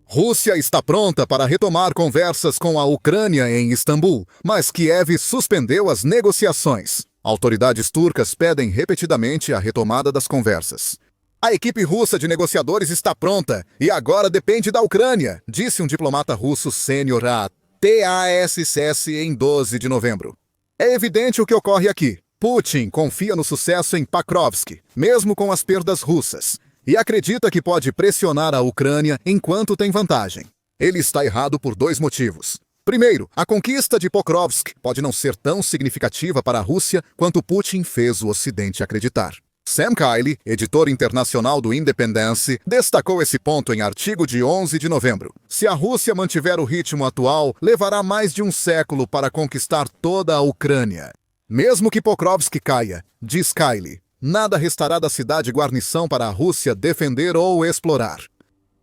Rússia está pronta para retomar conversas com a Ucrânia em Istambul, mas Kiev suspendeu as negociações. Autoridades turcas pedem repetidamente a retomada das conversas. A equipe russa de negociadores está pronta e agora depende da Ucrânia, disse um diplomata russo sênior à TASS em 12 de novembro. É evidente o que ocorre aqui. Putin confia no sucesso em Pokrovsk, mesmo com as perdas russas, e acredita que pode pressionar a Ucrânia enquanto tem vantagem. Ele está errado por 2 motivos. Primeiro, a conquista de Pokrovsk pode não ser tão significativa para a Rússia quanto Putin fez o Ocidente acreditar. Sam Kiley, editor internacional do Independence, destacou esse ponto em artigo de 11 de novembro. Se a Rússia mantiver o ritmo atual, levará mais de um século para conquistar toda a Ucrânia. Mesmo que Pokrovsk caia, diz Kiley, nada restará da cidade guarnição para a Rússia defender ou explorar.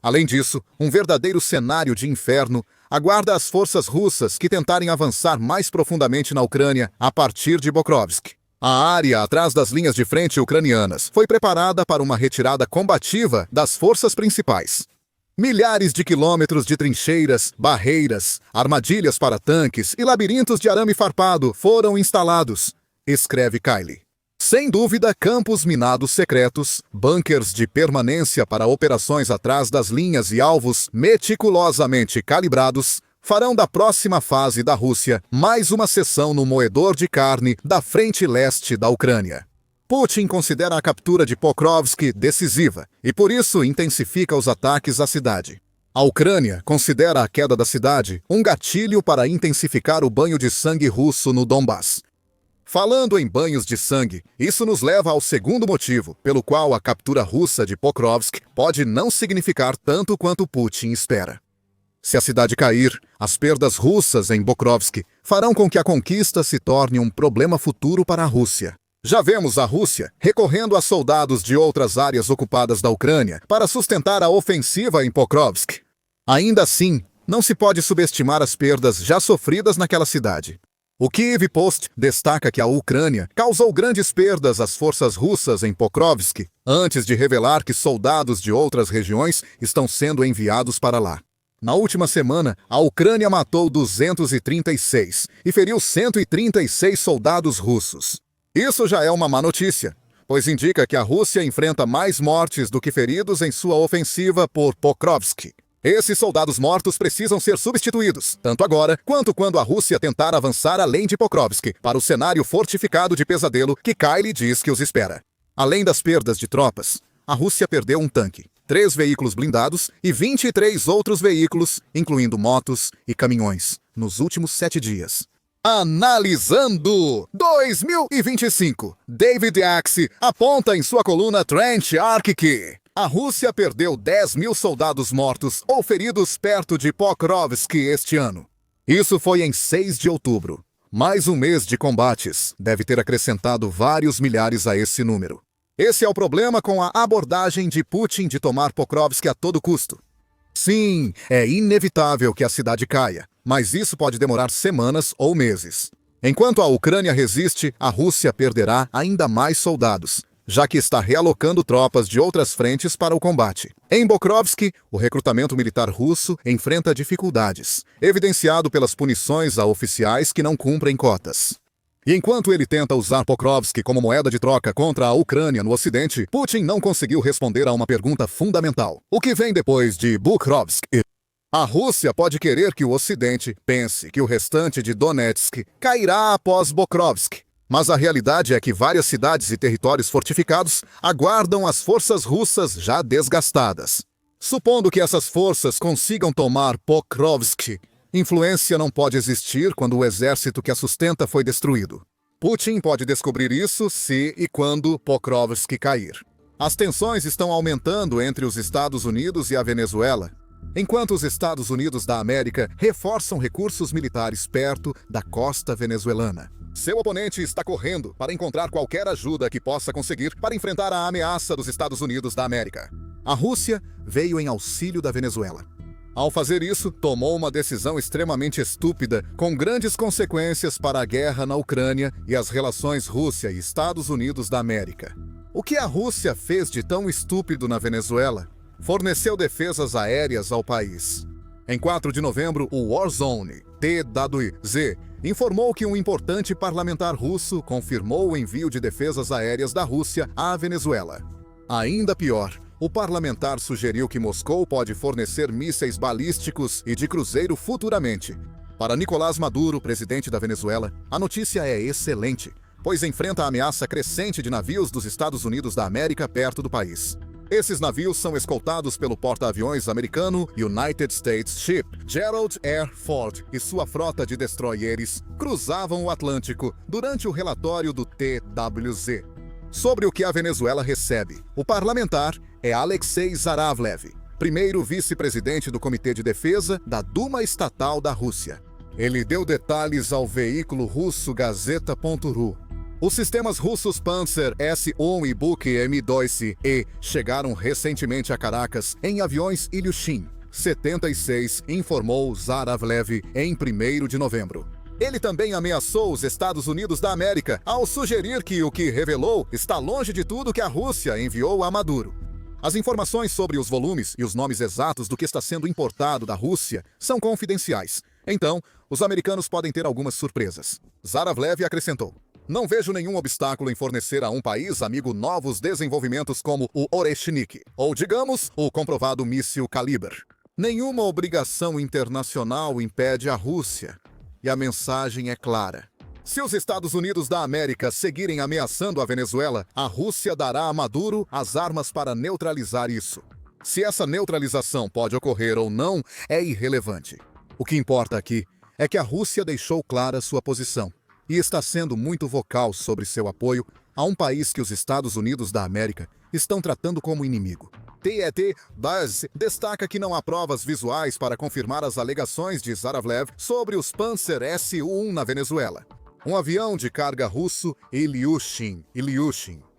Além disso, um verdadeiro cenário de inferno aguarda as forças russas que tentarem avançar mais profundamente na Ucrânia a partir de Pokrovsk. A área atrás das linhas de frente ucranianas foi preparada para uma retirada combativa das forças principais. Milhares de quilômetros de trincheiras, barreiras, armadilhas para tanques e labirintos de arame farpado foram instalados, escreve Kiley. Sem dúvida, campos minados secretos, bunkers de permanência para operações atrás das linhas e alvos meticulosamente calibrados farão da próxima fase da Rússia mais uma seção no moedor de carne da frente leste da Ucrânia. Putin considera a captura de Pokrovsk decisiva e, por isso, intensifica os ataques à cidade. A Ucrânia considera a queda da cidade um gatilho para intensificar o banho de sangue russo no Donbass. Falando em banhos de sangue, isso nos leva ao segundo motivo pelo qual a captura russa de Pokrovsk pode não significar tanto quanto Putin espera. Se a cidade cair, as perdas russas em Pokrovsk farão com que a conquista se torne um problema futuro para a Rússia. Já vemos a Rússia recorrendo a soldados de outras áreas ocupadas da Ucrânia para sustentar a ofensiva em Pokrovsk. Ainda assim, não se pode subestimar as perdas já sofridas naquela cidade. O Kyiv Post destaca que a Ucrânia causou grandes perdas às forças russas em Pokrovsk, antes de revelar que soldados de outras regiões estão sendo enviados para lá. Na última semana, a Ucrânia matou 236 e feriu 136 soldados russos. Isso já é uma má notícia, pois indica que a Rússia enfrenta mais mortes do que feridos em sua ofensiva por Pokrovsk. Esses soldados mortos precisam ser substituídos, tanto agora quanto quando a Rússia tentar avançar além de Pokrovsk, para o cenário fortificado de pesadelo que Kiley diz que os espera. Além das perdas de tropas, a Rússia perdeu um tanque, 3 veículos blindados e 23 outros veículos, incluindo motos e caminhões, nos últimos 7 dias. Analisando 2025, David Axe aponta em sua coluna Trench Arc que a Rússia perdeu 10.000 soldados mortos ou feridos perto de Pokrovsk este ano. Isso foi em 6 de outubro. Mais um mês de combates deve ter acrescentado vários milhares a esse número. Esse é o problema com a abordagem de Putin de tomar Pokrovsk a todo custo. Sim, é inevitável que a cidade caia, mas isso pode demorar semanas ou meses. Enquanto a Ucrânia resiste, a Rússia perderá ainda mais soldados, já que está realocando tropas de outras frentes para o combate. Em Pokrovsk, o recrutamento militar russo enfrenta dificuldades, evidenciado pelas punições a oficiais que não cumprem cotas. E enquanto ele tenta usar Pokrovsk como moeda de troca contra a Ucrânia no Ocidente, Putin não conseguiu responder a uma pergunta fundamental. O que vem depois de Pokrovsk? A Rússia pode querer que o Ocidente pense que o restante de Donetsk cairá após Pokrovsk. Mas a realidade é que várias cidades e territórios fortificados aguardam as forças russas já desgastadas. Supondo que essas forças consigam tomar Pokrovsk, influência não pode existir quando o exército que a sustenta foi destruído. Putin pode descobrir isso se e quando Pokrovsk cair. As tensões estão aumentando entre os Estados Unidos e a Venezuela, enquanto os Estados Unidos da América reforçam recursos militares perto da costa venezuelana. Seu oponente está correndo para encontrar qualquer ajuda que possa conseguir para enfrentar a ameaça dos Estados Unidos da América. A Rússia veio em auxílio da Venezuela. Ao fazer isso, tomou uma decisão extremamente estúpida, com grandes consequências para a guerra na Ucrânia e as relações Rússia e Estados Unidos da América. O que a Rússia fez de tão estúpido na Venezuela? Forneceu defesas aéreas ao país. Em 4 de novembro, o Warzone, TWZ, informou que um importante parlamentar russo confirmou o envio de defesas aéreas da Rússia à Venezuela. Ainda pior, o parlamentar sugeriu que Moscou pode fornecer mísseis balísticos e de cruzeiro futuramente. Para Nicolás Maduro, presidente da Venezuela, a notícia é excelente, pois enfrenta a ameaça crescente de navios dos Estados Unidos da América perto do país. Esses navios são escoltados pelo porta-aviões americano United States Ship. Gerald R. Ford e sua frota de destroyers cruzavam o Atlântico durante o relatório do TWZ. Sobre o que a Venezuela recebe, o parlamentar é Alexei Zaravlev, primeiro vice-presidente do Comitê de Defesa da Duma Estatal da Rússia. Ele deu detalhes ao veículo russo Gazeta.ru. Os sistemas russos Panzer S-1 e Buk M-2E chegaram recentemente a Caracas em aviões Ilyushin 76, informou Zaravlev em 1º de novembro. Ele também ameaçou os Estados Unidos da América ao sugerir que o que revelou está longe de tudo que a Rússia enviou a Maduro. As informações sobre os volumes e os nomes exatos do que está sendo importado da Rússia são confidenciais. Então, os americanos podem ter algumas surpresas. Zaravlev acrescentou: "Não vejo nenhum obstáculo em fornecer a um país amigo novos desenvolvimentos como o Oreshnik, ou digamos, o comprovado míssil Kaliber. Nenhuma obrigação internacional impede a Rússia. E a mensagem é clara. Se os Estados Unidos da América seguirem ameaçando a Venezuela, a Rússia dará a Maduro as armas para neutralizar isso. Se essa neutralização pode ocorrer ou não, é irrelevante. O que importa aqui é que a Rússia deixou clara sua posição e está sendo muito vocal sobre seu apoio a um país que os Estados Unidos da América estão tratando como inimigo. TET Buzz destaca que não há provas visuais para confirmar as alegações de Zaravlev sobre os Panzer Su-1 na Venezuela. Um avião de carga russo Ilyushin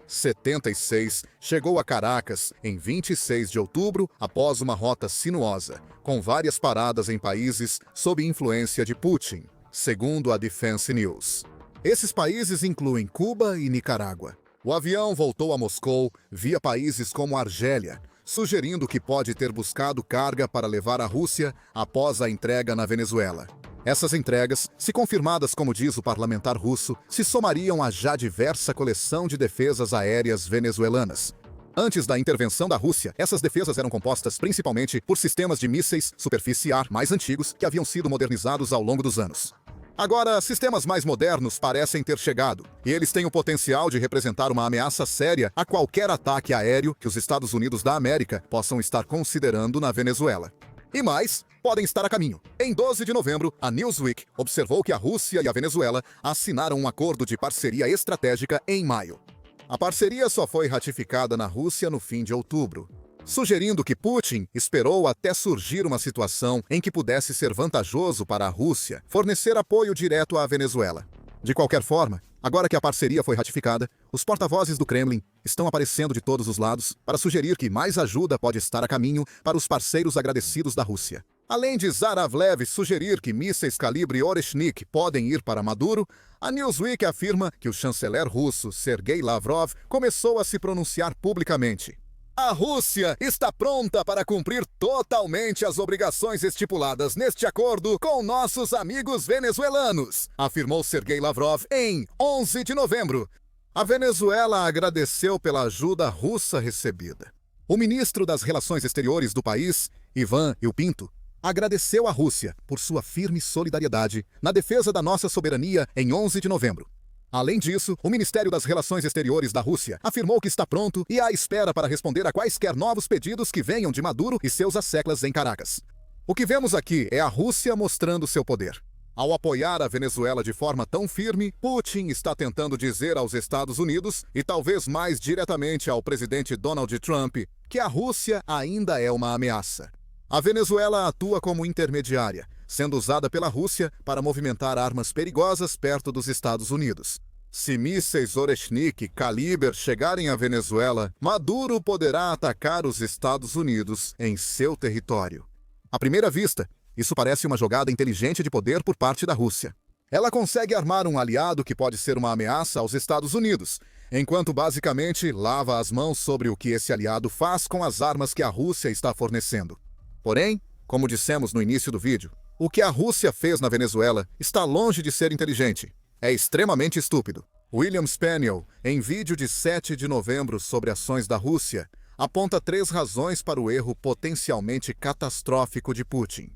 76 chegou a Caracas em 26 de outubro após uma rota sinuosa, com várias paradas em países sob influência de Putin, segundo a Defense News. Esses países incluem Cuba e Nicarágua. O avião voltou a Moscou via países como Argélia, sugerindo que pode ter buscado carga para levar à Rússia após a entrega na Venezuela. Essas entregas, se confirmadas como diz o parlamentar russo, se somariam à já diversa coleção de defesas aéreas venezuelanas. Antes da intervenção da Rússia, essas defesas eram compostas principalmente por sistemas de mísseis superfície-ar mais antigos que haviam sido modernizados ao longo dos anos. Agora, sistemas mais modernos parecem ter chegado, e eles têm o potencial de representar uma ameaça séria a qualquer ataque aéreo que os Estados Unidos da América possam estar considerando na Venezuela. E mais, podem estar a caminho. Em 12 de novembro, a Newsweek observou que a Rússia e a Venezuela assinaram um acordo de parceria estratégica em maio. A parceria só foi ratificada na Rússia no fim de outubro, sugerindo que Putin esperou até surgir uma situação em que pudesse ser vantajoso para a Rússia fornecer apoio direto à Venezuela. De qualquer forma, agora que a parceria foi ratificada, os porta-vozes do Kremlin estão aparecendo de todos os lados para sugerir que mais ajuda pode estar a caminho para os parceiros agradecidos da Rússia. Além de Zaravlev sugerir que mísseis calibre Oreshnik podem ir para Maduro, a Newsweek afirma que o chanceler russo Sergei Lavrov começou a se pronunciar publicamente. A Rússia está pronta para cumprir totalmente as obrigações estipuladas neste acordo com nossos amigos venezuelanos, afirmou Sergei Lavrov em 11 de novembro. A Venezuela agradeceu pela ajuda russa recebida. O ministro das Relações Exteriores do país, Ivan Ilpinto, agradeceu à Rússia por sua firme solidariedade na defesa da nossa soberania em 11 de novembro. Além disso, o Ministério das Relações Exteriores da Rússia afirmou que está pronto e à espera para responder a quaisquer novos pedidos que venham de Maduro e seus asseclas em Caracas. O que vemos aqui é a Rússia mostrando seu poder. Ao apoiar a Venezuela de forma tão firme, Putin está tentando dizer aos Estados Unidos, e talvez mais diretamente ao presidente Donald Trump, que a Rússia ainda é uma ameaça. A Venezuela atua como intermediária, sendo usada pela Rússia para movimentar armas perigosas perto dos Estados Unidos. Se mísseis Oreshnik Kaliber chegarem à Venezuela, Maduro poderá atacar os Estados Unidos em seu território. À primeira vista, isso parece uma jogada inteligente de poder por parte da Rússia. Ela consegue armar um aliado que pode ser uma ameaça aos Estados Unidos, enquanto basicamente lava as mãos sobre o que esse aliado faz com as armas que a Rússia está fornecendo. Porém, como dissemos no início do vídeo, o que a Rússia fez na Venezuela está longe de ser inteligente. É extremamente estúpido. William Spaniel, em vídeo de 7 de novembro sobre ações da Rússia, aponta 3 razões para o erro potencialmente catastrófico de Putin.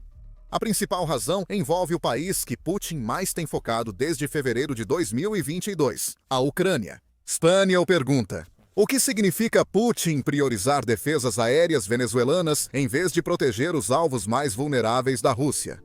A principal razão envolve o país que Putin mais tem focado desde fevereiro de 2022, a Ucrânia. Spaniel pergunta: o que significa Putin priorizar defesas aéreas venezuelanas em vez de proteger os alvos mais vulneráveis da Rússia?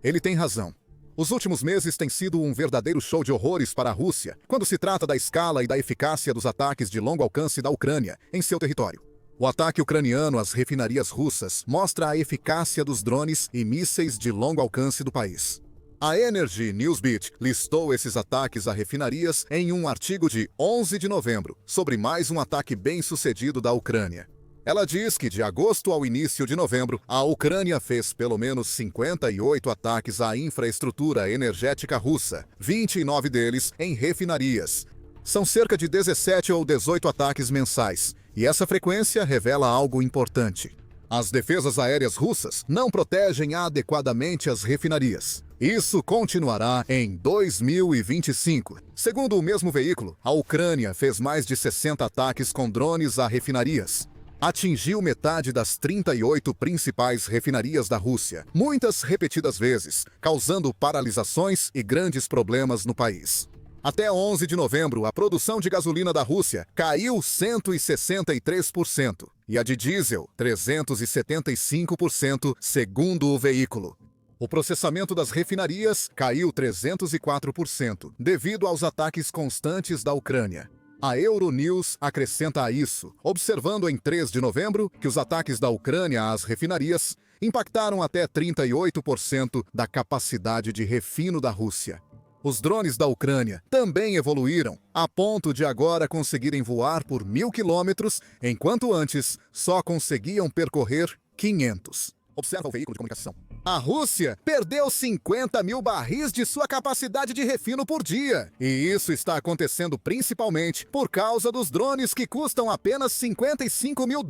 Ele tem razão. Os últimos meses têm sido um verdadeiro show de horrores para a Rússia, quando se trata da escala e da eficácia dos ataques de longo alcance da Ucrânia em seu território. O ataque ucraniano às refinarias russas mostra a eficácia dos drones e mísseis de longo alcance do país. A Energy Newsbeat listou esses ataques a refinarias em um artigo de 11 de novembro sobre mais um ataque bem-sucedido da Ucrânia. Ela diz que de agosto ao início de novembro, a Ucrânia fez pelo menos 58 ataques à infraestrutura energética russa, 29 deles em refinarias. São cerca de 17 ou 18 ataques mensais, E essa frequência revela algo importante. As defesas aéreas russas não protegem adequadamente as refinarias. Isso continuará em 2025. Segundo o mesmo veículo, a Ucrânia fez mais de 60 ataques com drones a refinarias. Atingiu metade das 38 principais refinarias da Rússia, muitas repetidas vezes, causando paralisações e grandes problemas no país. Até 11 de novembro, a produção de gasolina da Rússia caiu 163% e a de diesel 375%, segundo o veículo. O processamento das refinarias caiu 304% devido aos ataques constantes da Ucrânia. A Euronews acrescenta a isso, observando em 3 de novembro que os ataques da Ucrânia às refinarias impactaram até 38% da capacidade de refino da Rússia. Os drones da Ucrânia também evoluíram, a ponto de agora conseguirem voar por 1.000 quilômetros, enquanto antes só conseguiam percorrer 500. Observa o veículo de comunicação. A Rússia perdeu 50 mil barris de sua capacidade de refino por dia. E isso está acontecendo principalmente por causa dos drones que custam apenas $55 mil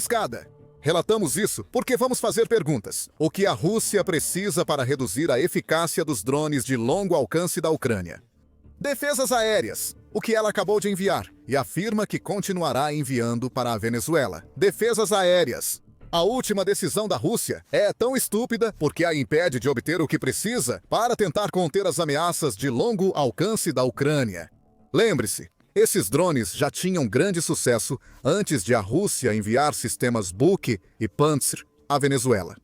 cada. Relatamos isso porque vamos fazer perguntas. O que a Rússia precisa para reduzir a eficácia dos drones de longo alcance da Ucrânia? Defesas aéreas, o que ela acabou de enviar, e afirma que continuará enviando para a Venezuela. Defesas aéreas. A última decisão da Rússia é tão estúpida porque a impede de obter o que precisa para tentar conter as ameaças de longo alcance da Ucrânia. Lembre-se, esses drones já tinham grande sucesso antes de a Rússia enviar sistemas Buk e Pantsir à Venezuela.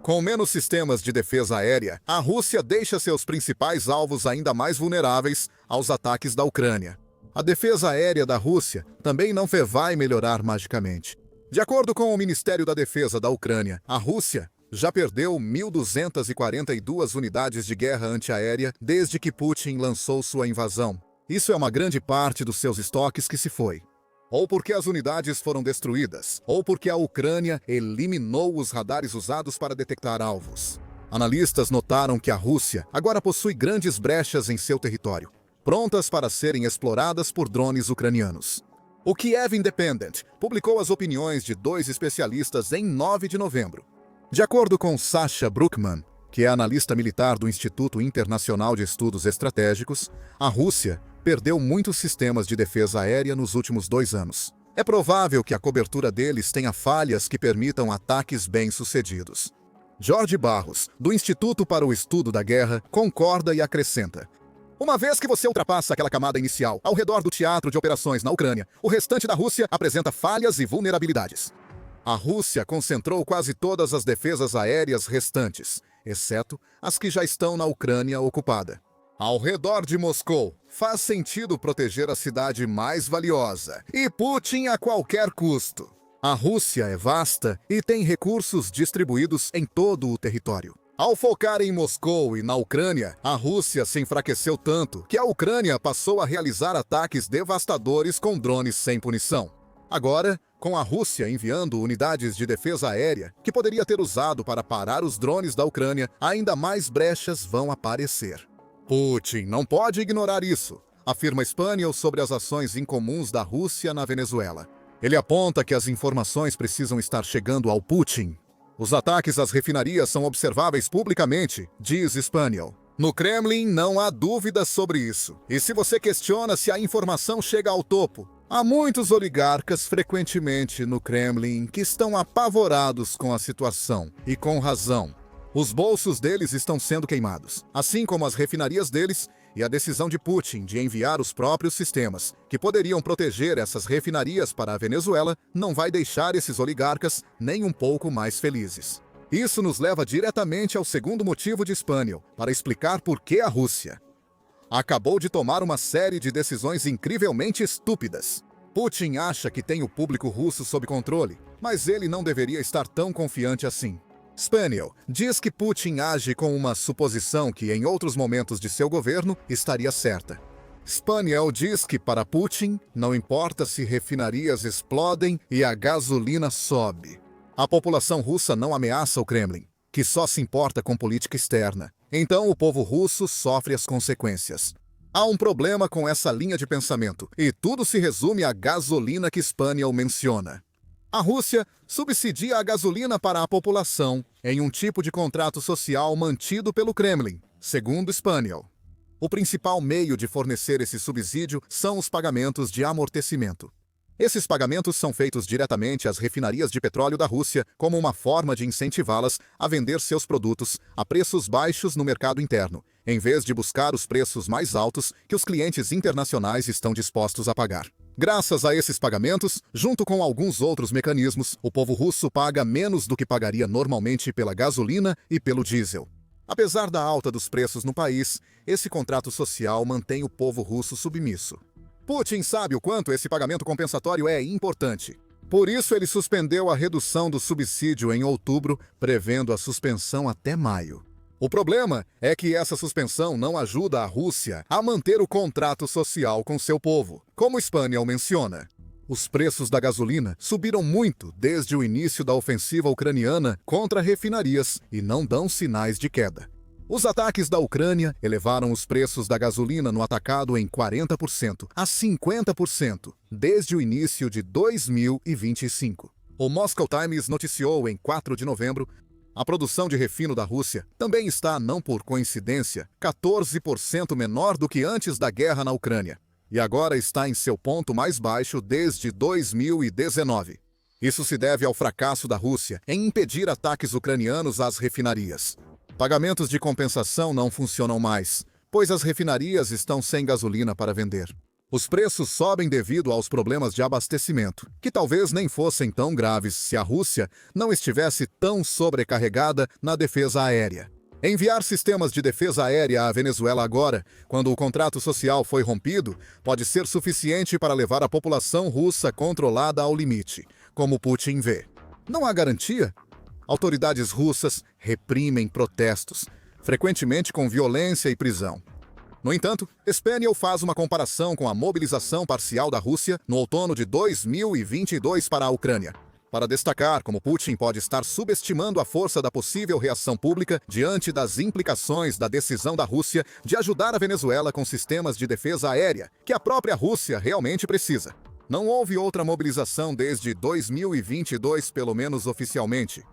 Com menos sistemas de defesa aérea, a Rússia deixa seus principais alvos ainda mais vulneráveis aos ataques da Ucrânia. A defesa aérea da Rússia também não vai melhorar magicamente. De acordo com o Ministério da Defesa da Ucrânia, a Rússia já perdeu 1.242 unidades de guerra antiaérea desde que Putin lançou sua invasão. Isso é uma grande parte dos seus estoques que se foi. Ou porque as unidades foram destruídas, ou porque a Ucrânia eliminou os radares usados para detectar alvos. Analistas notaram que a Rússia agora possui grandes brechas em seu território, prontas para serem exploradas por drones ucranianos. O Kiev Independent publicou as opiniões de 2 especialistas em 9 de novembro. De acordo com Sasha Bruckman, que é analista militar do Instituto Internacional de Estudos Estratégicos, a Rússia perdeu muitos sistemas de defesa aérea nos últimos 2 anos. É provável que a cobertura deles tenha falhas que permitam ataques bem-sucedidos. Jorge Barros, do Instituto para o Estudo da Guerra, concorda e acrescenta: uma vez que você ultrapassa aquela camada inicial ao redor do teatro de operações na Ucrânia, o restante da Rússia apresenta falhas e vulnerabilidades. A Rússia concentrou quase todas as defesas aéreas restantes, exceto as que já estão na Ucrânia ocupada. Ao redor de Moscou, faz sentido proteger a cidade mais valiosa, e Putin a qualquer custo. A Rússia é vasta e tem recursos distribuídos em todo o território. Ao focar em Moscou e na Ucrânia, a Rússia se enfraqueceu tanto que a Ucrânia passou a realizar ataques devastadores com drones sem punição. Agora, com a Rússia enviando unidades de defesa aérea que poderia ter usado para parar os drones da Ucrânia, ainda mais brechas vão aparecer. Putin não pode ignorar isso, afirma Spaniel sobre as ações incomuns da Rússia na Venezuela. Ele aponta que as informações precisam estar chegando ao Putin. Os ataques às refinarias são observáveis publicamente, diz Spaniel. No Kremlin não há dúvidas sobre isso. E se você questiona se a informação chega ao topo, há muitos oligarcas frequentemente no Kremlin que estão apavorados com a situação, e com razão. Os bolsos deles estão sendo queimados, assim como as refinarias deles, e a decisão de Putin de enviar os próprios sistemas que poderiam proteger essas refinarias para a Venezuela não vai deixar esses oligarcas nem um pouco mais felizes. Isso nos leva diretamente ao segundo motivo de Spaniel para explicar por que a Rússia acabou de tomar uma série de decisões incrivelmente estúpidas. Putin acha que tem o público russo sob controle, mas ele não deveria estar tão confiante assim. Spaniel diz que Putin age com uma suposição que em outros momentos de seu governo estaria certa. Spaniel diz que para Putin não importa se refinarias explodem e a gasolina sobe. A população russa não ameaça o Kremlin, que só se importa com política externa. Então o povo russo sofre as consequências. Há um problema com essa linha de pensamento, e tudo se resume à gasolina que Spaniel menciona. A Rússia subsidia a gasolina para a população em um tipo de contrato social mantido pelo Kremlin, segundo Spaniel. O principal meio de fornecer esse subsídio são os pagamentos de amortecimento. Esses pagamentos são feitos diretamente às refinarias de petróleo da Rússia como uma forma de incentivá-las a vender seus produtos a preços baixos no mercado interno, em vez de buscar os preços mais altos que os clientes internacionais estão dispostos a pagar. Graças a esses pagamentos, junto com alguns outros mecanismos, o povo russo paga menos do que pagaria normalmente pela gasolina e pelo diesel. Apesar da alta dos preços no país, esse contrato social mantém o povo russo submisso. Putin sabe o quanto esse pagamento compensatório é importante. Por isso, ele suspendeu a redução do subsídio em outubro, prevendo a suspensão até maio. O problema é que essa suspensão não ajuda a Rússia a manter o contrato social com seu povo, como Spaniel menciona. Os preços da gasolina subiram muito desde o início da ofensiva ucraniana contra refinarias e não dão sinais de queda. Os ataques da Ucrânia elevaram os preços da gasolina no atacado em 40% a 50% desde o início de 2025. O Moscow Times noticiou em 4 de novembro: a produção de refino da Rússia também está, não por coincidência, 14% menor do que antes da guerra na Ucrânia, e agora está em seu ponto mais baixo desde 2019. Isso se deve ao fracasso da Rússia em impedir ataques ucranianos às refinarias. Pagamentos de compensação não funcionam mais, pois as refinarias estão sem gasolina para vender. Os preços sobem devido aos problemas de abastecimento, que talvez nem fossem tão graves se a Rússia não estivesse tão sobrecarregada na defesa aérea. Enviar sistemas de defesa aérea à Venezuela agora, quando o contrato social foi rompido, pode ser suficiente para levar a população russa controlada ao limite, como Putin vê. Não há garantia? Autoridades russas reprimem protestos, frequentemente com violência e prisão. No entanto, Spaniel faz uma comparação com a mobilização parcial da Rússia no outono de 2022 para a Ucrânia, para destacar como Putin pode estar subestimando a força da possível reação pública diante das implicações da decisão da Rússia de ajudar a Venezuela com sistemas de defesa aérea, que a própria Rússia realmente precisa. Não houve outra mobilização desde 2022, pelo menos oficialmente.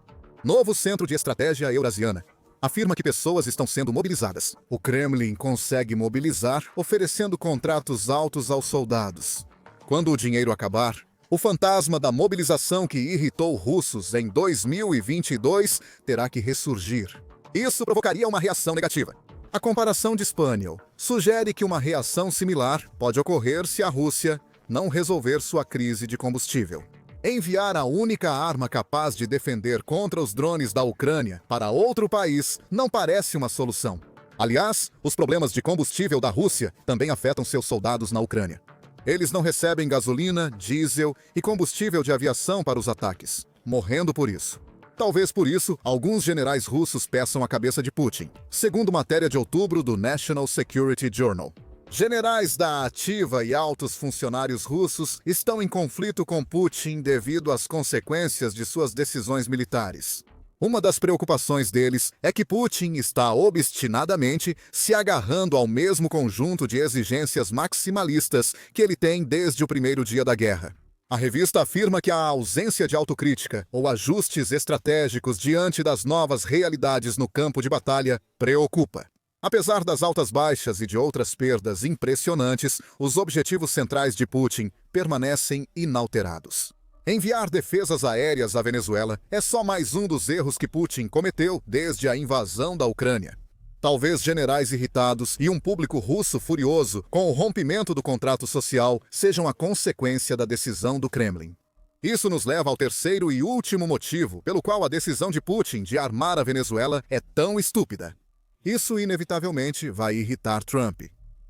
Novo Centro de Estratégia Eurasiana afirma que pessoas estão sendo mobilizadas. O Kremlin consegue mobilizar, oferecendo contratos altos aos soldados. Quando o dinheiro acabar, o fantasma da mobilização que irritou russos em 2022 terá que ressurgir. Isso provocaria uma reação negativa. A comparação de Spaniel sugere que uma reação similar pode ocorrer se a Rússia não resolver sua crise de combustível. Enviar a única arma capaz de defender contra os drones da Ucrânia para outro país não parece uma solução. Aliás, os problemas de combustível da Rússia também afetam seus soldados na Ucrânia. Eles não recebem gasolina, diesel e combustível de aviação para os ataques, morrendo por isso. Talvez por isso, alguns generais russos peçam a cabeça de Putin, segundo matéria de outubro do National Security Journal. Generais da ativa e altos funcionários russos estão em conflito com Putin devido às consequências de suas decisões militares. Uma das preocupações deles é que Putin está obstinadamente se agarrando ao mesmo conjunto de exigências maximalistas que ele tem desde o primeiro dia da guerra. A revista afirma que a ausência de autocrítica ou ajustes estratégicos diante das novas realidades no campo de batalha preocupa. Apesar das altas baixas e de outras perdas impressionantes, os objetivos centrais de Putin permanecem inalterados. Enviar defesas aéreas à Venezuela é só mais um dos erros que Putin cometeu desde a invasão da Ucrânia. Talvez generais irritados e um público russo furioso com o rompimento do contrato social sejam a consequência da decisão do Kremlin. Isso nos leva ao terceiro e último motivo pelo qual a decisão de Putin de armar a Venezuela é tão estúpida. Isso inevitavelmente vai irritar Trump.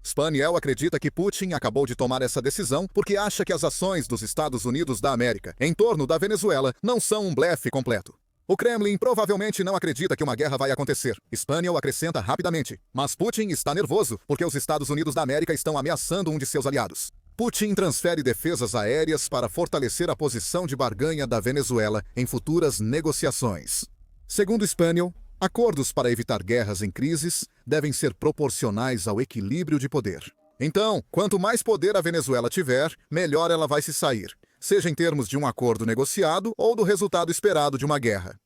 Spaniel acredita que Putin acabou de tomar essa decisão porque acha que as ações dos Estados Unidos da América em torno da Venezuela não são um blefe completo. O Kremlin provavelmente não acredita que uma guerra vai acontecer. Spaniel acrescenta rapidamente: mas Putin está nervoso porque os Estados Unidos da América estão ameaçando um de seus aliados. Putin transfere defesas aéreas para fortalecer a posição de barganha da Venezuela em futuras negociações. Segundo Spaniel, Acordos para evitar guerras em crises devem ser proporcionais ao equilíbrio de poder. Então, quanto mais poder a Venezuela tiver, melhor ela vai se sair, seja em termos de um acordo negociado ou do resultado esperado de uma guerra.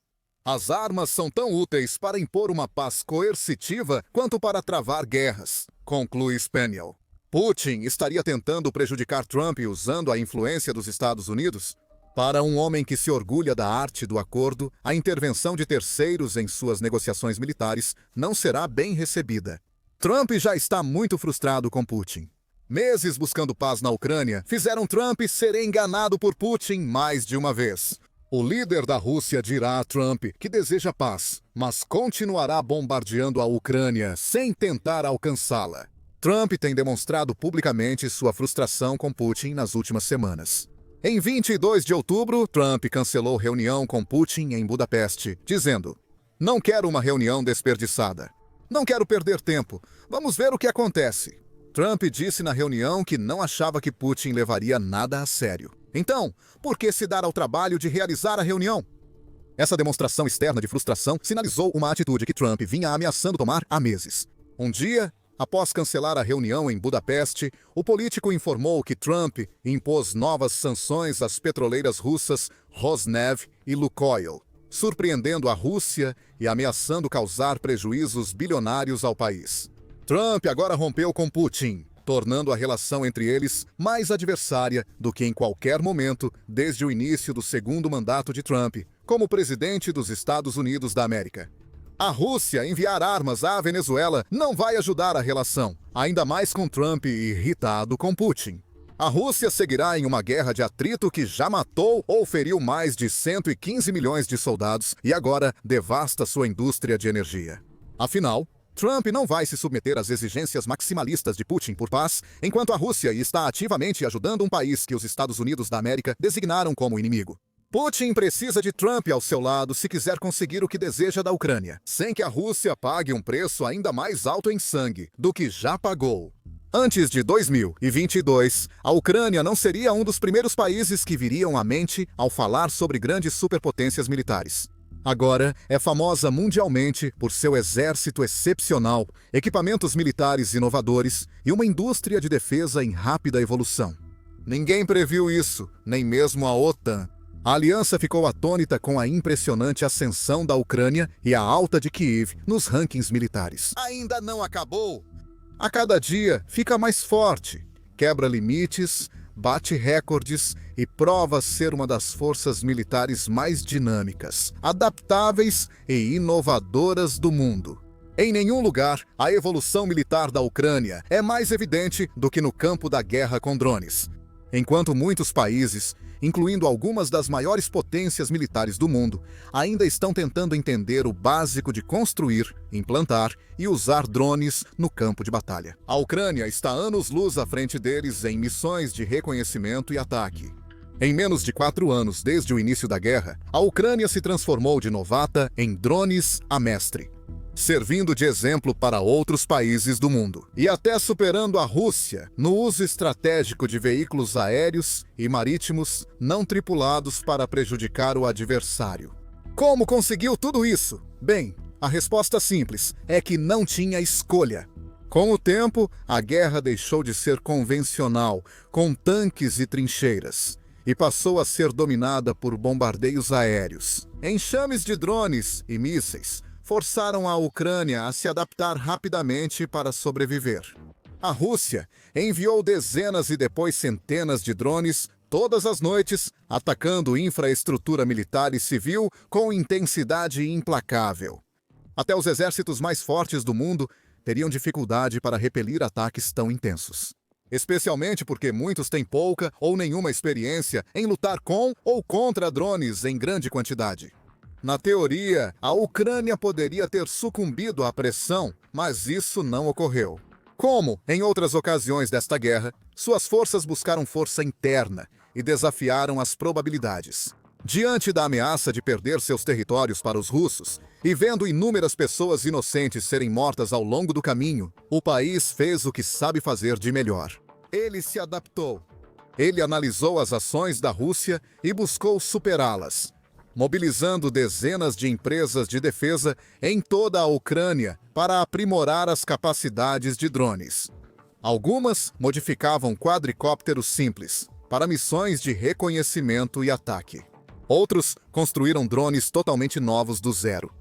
As armas são tão úteis para impor uma paz coercitiva quanto para travar guerras, conclui Spaniel. Putin estaria tentando prejudicar Trump usando a influência dos Estados Unidos? Para um homem que se orgulha da arte do acordo, a intervenção de terceiros em suas negociações militares não será bem recebida. Trump já está muito frustrado com Putin. Meses buscando paz na Ucrânia fizeram Trump ser enganado por Putin mais de uma vez. O líder da Rússia dirá a Trump que deseja paz, mas continuará bombardeando a Ucrânia sem tentar alcançá-la. Trump tem demonstrado publicamente sua frustração com Putin nas últimas semanas. Em 22 de outubro, Trump cancelou reunião com Putin em Budapeste, dizendo: "Não quero uma reunião desperdiçada. Não quero perder tempo. Vamos ver o que acontece." Trump disse na reunião que não achava que Putin levaria nada a sério. Então, por que se dar ao trabalho de realizar a reunião? Essa demonstração externa de frustração sinalizou uma atitude que Trump vinha ameaçando tomar há meses. Um dia, após cancelar a reunião em Budapeste, o político informou que Trump impôs novas sanções às petroleiras russas Rosneft e Lukoil, surpreendendo a Rússia e ameaçando causar prejuízos bilionários ao país. Trump agora rompeu com Putin, tornando a relação entre eles mais adversária do que em qualquer momento desde o início do segundo mandato de Trump como presidente dos Estados Unidos da América. A Rússia enviar armas à Venezuela não vai ajudar a relação, ainda mais com Trump irritado com Putin. A Rússia seguirá em uma guerra de atrito que já matou ou feriu mais de 115 milhões de soldados e agora devasta sua indústria de energia. Afinal, Trump não vai se submeter às exigências maximalistas de Putin por paz, enquanto a Rússia está ativamente ajudando um país que os Estados Unidos da América designaram como inimigo. Putin precisa de Trump ao seu lado se quiser conseguir o que deseja da Ucrânia, sem que a Rússia pague um preço ainda mais alto em sangue do que já pagou. Antes de 2022, a Ucrânia não seria um dos primeiros países que viriam à mente ao falar sobre grandes superpotências militares. Agora é famosa mundialmente por seu exército excepcional, equipamentos militares inovadores e uma indústria de defesa em rápida evolução. Ninguém previu isso, nem mesmo a OTAN. A aliança ficou atônita com a impressionante ascensão da Ucrânia e a alta de Kiev nos rankings militares. Ainda não acabou! A cada dia fica mais forte, quebra limites, bate recordes e prova ser uma das forças militares mais dinâmicas, adaptáveis e inovadoras do mundo. Em nenhum lugar, a evolução militar da Ucrânia é mais evidente do que no campo da guerra com drones. Enquanto muitos países, incluindo algumas das maiores potências militares do mundo, ainda estão tentando entender o básico de construir, implantar e usar drones no campo de batalha. A Ucrânia está anos-luz à frente deles em missões de reconhecimento e ataque. Em menos de 4 anos desde o início da guerra, a Ucrânia se transformou de novata em drones a mestre, servindo de exemplo para outros países do mundo, e até superando a Rússia no uso estratégico de veículos aéreos e marítimos não tripulados para prejudicar o adversário. Como conseguiu tudo isso? Bem, a resposta simples é que não tinha escolha. Com o tempo, a guerra deixou de ser convencional, com tanques e trincheiras, e passou a ser dominada por bombardeios aéreos. Enxames de drones e mísseis forçaram a Ucrânia a se adaptar rapidamente para sobreviver. A Rússia enviou dezenas e depois centenas de drones todas as noites, atacando infraestrutura militar e civil com intensidade implacável. Até os exércitos mais fortes do mundo teriam dificuldade para repelir ataques tão intensos. Especialmente porque muitos têm pouca ou nenhuma experiência em lutar com ou contra drones em grande quantidade. Na teoria, a Ucrânia poderia ter sucumbido à pressão, mas isso não ocorreu. Como, em outras ocasiões desta guerra, suas forças buscaram força interna e desafiaram as probabilidades. Diante da ameaça de perder seus territórios para os russos, e vendo inúmeras pessoas inocentes serem mortas ao longo do caminho, o país fez o que sabe fazer de melhor. Ele se adaptou. Ele analisou as ações da Rússia e buscou superá-las. mobilizando dezenas de empresas de defesa em toda a Ucrânia para aprimorar as capacidades de drones. Algumas modificavam quadricópteros simples para missões de reconhecimento e ataque. Outros construíram drones totalmente novos do zero.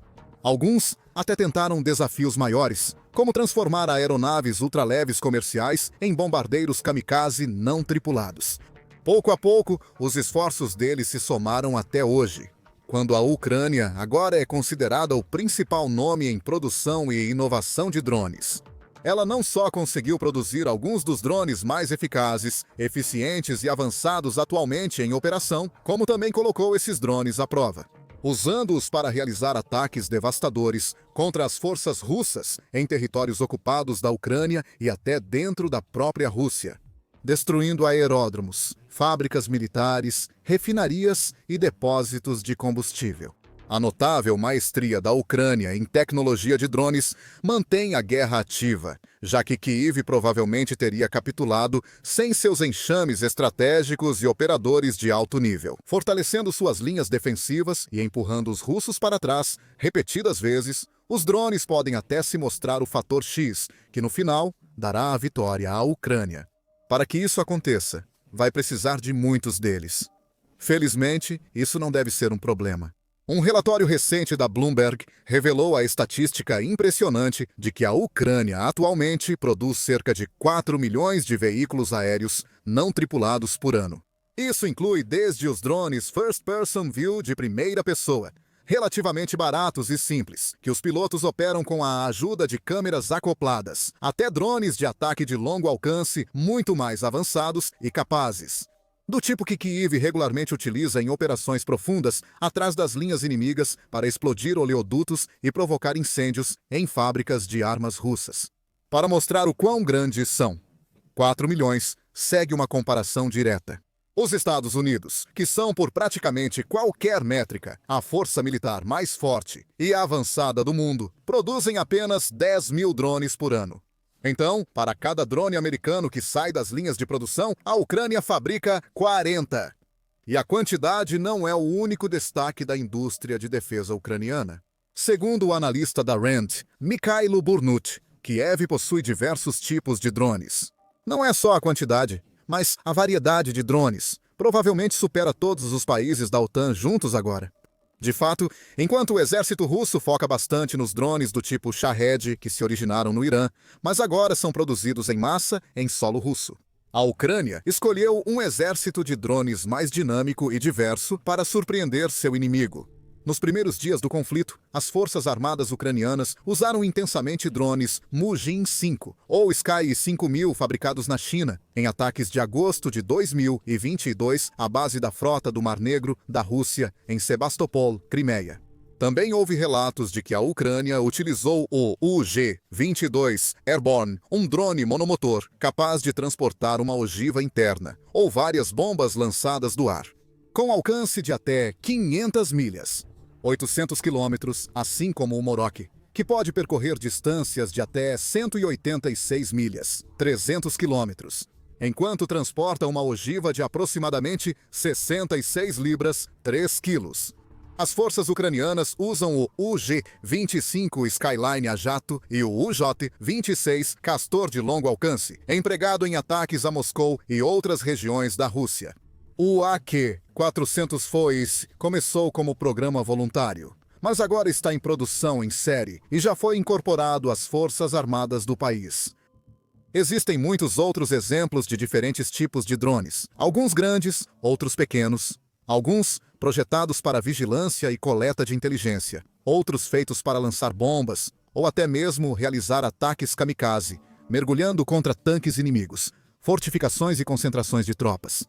Alguns até tentaram desafios maiores, como transformar aeronaves ultraleves comerciais em bombardeiros kamikaze não tripulados. Pouco a pouco, os esforços deles se somaram até hoje, quando a Ucrânia agora é considerada o principal nome em produção e inovação de drones. Ela não só conseguiu produzir alguns dos drones mais eficazes, eficientes e avançados atualmente em operação, como também colocou esses drones à prova, usando-os para realizar ataques devastadores contra as forças russas em territórios ocupados da Ucrânia e até dentro da própria Rússia, destruindo aeródromos, fábricas militares, refinarias e depósitos de combustível. A notável maestria da Ucrânia em tecnologia de drones mantém a guerra ativa, já que Kyiv provavelmente teria capitulado sem seus enxames estratégicos e operadores de alto nível, fortalecendo suas linhas defensivas e empurrando os russos para trás repetidas vezes. Os drones podem até se mostrar o fator X, que no final dará a vitória à Ucrânia. Para que isso aconteça, vai precisar de muitos deles. Felizmente, isso não deve ser um problema. Um relatório recente da Bloomberg revelou a estatística impressionante de que a Ucrânia atualmente produz cerca de 4 milhões de veículos aéreos não tripulados por ano. Isso inclui desde os drones First Person View de primeira pessoa, relativamente baratos e simples, que os pilotos operam com a ajuda de câmeras acopladas, até drones de ataque de longo alcance muito mais avançados e capazes, do tipo que Kyiv regularmente utiliza em operações profundas atrás das linhas inimigas para explodir oleodutos e provocar incêndios em fábricas de armas russas. Para mostrar o quão grandes são, 4 milhões segue uma comparação direta. Os Estados Unidos, que são por praticamente qualquer métrica a força militar mais forte e avançada do mundo, produzem apenas 10 mil drones por ano. Então, para cada drone americano que sai das linhas de produção, a Ucrânia fabrica 40. E a quantidade não é o único destaque da indústria de defesa ucraniana. Segundo o analista da RAND, Mikhailo Burnut, Kiev possui diversos tipos de drones. Não é só a quantidade, mas a variedade de drones. Provavelmente supera todos os países da OTAN juntos agora. De fato, enquanto o exército russo foca bastante nos drones do tipo Shahed, que se originaram no Irã, mas agora são produzidos em massa em solo russo. A Ucrânia escolheu um exército de drones mais dinâmico e diverso para surpreender seu inimigo. Nos primeiros dias do conflito, as forças armadas ucranianas usaram intensamente drones Mujin 5 ou Sky 5000 fabricados na China, em ataques de agosto de 2022 à base da frota do Mar Negro da Rússia em Sebastopol, Crimeia. Também houve relatos de que a Ucrânia utilizou o UG-22 Airborne, um drone monomotor capaz de transportar uma ogiva interna ou várias bombas lançadas do ar, com alcance de até 500 milhas. 800 quilômetros, assim como o Morok, que pode percorrer distâncias de até 186 milhas, 300 quilômetros, enquanto transporta uma ogiva de aproximadamente 66 libras, 3 quilos. As forças ucranianas usam o UG-25 Skyline a jato e o UJ-26 Castor de longo alcance, empregado em ataques a Moscou e outras regiões da Rússia. O AK-400 FOIS começou como programa voluntário, mas agora está em produção em série e já foi incorporado às Forças Armadas do país. Existem muitos outros exemplos de diferentes tipos de drones, alguns grandes, outros pequenos, alguns projetados para vigilância e coleta de inteligência, outros feitos para lançar bombas ou até mesmo realizar ataques kamikaze, mergulhando contra tanques inimigos, fortificações e concentrações de tropas.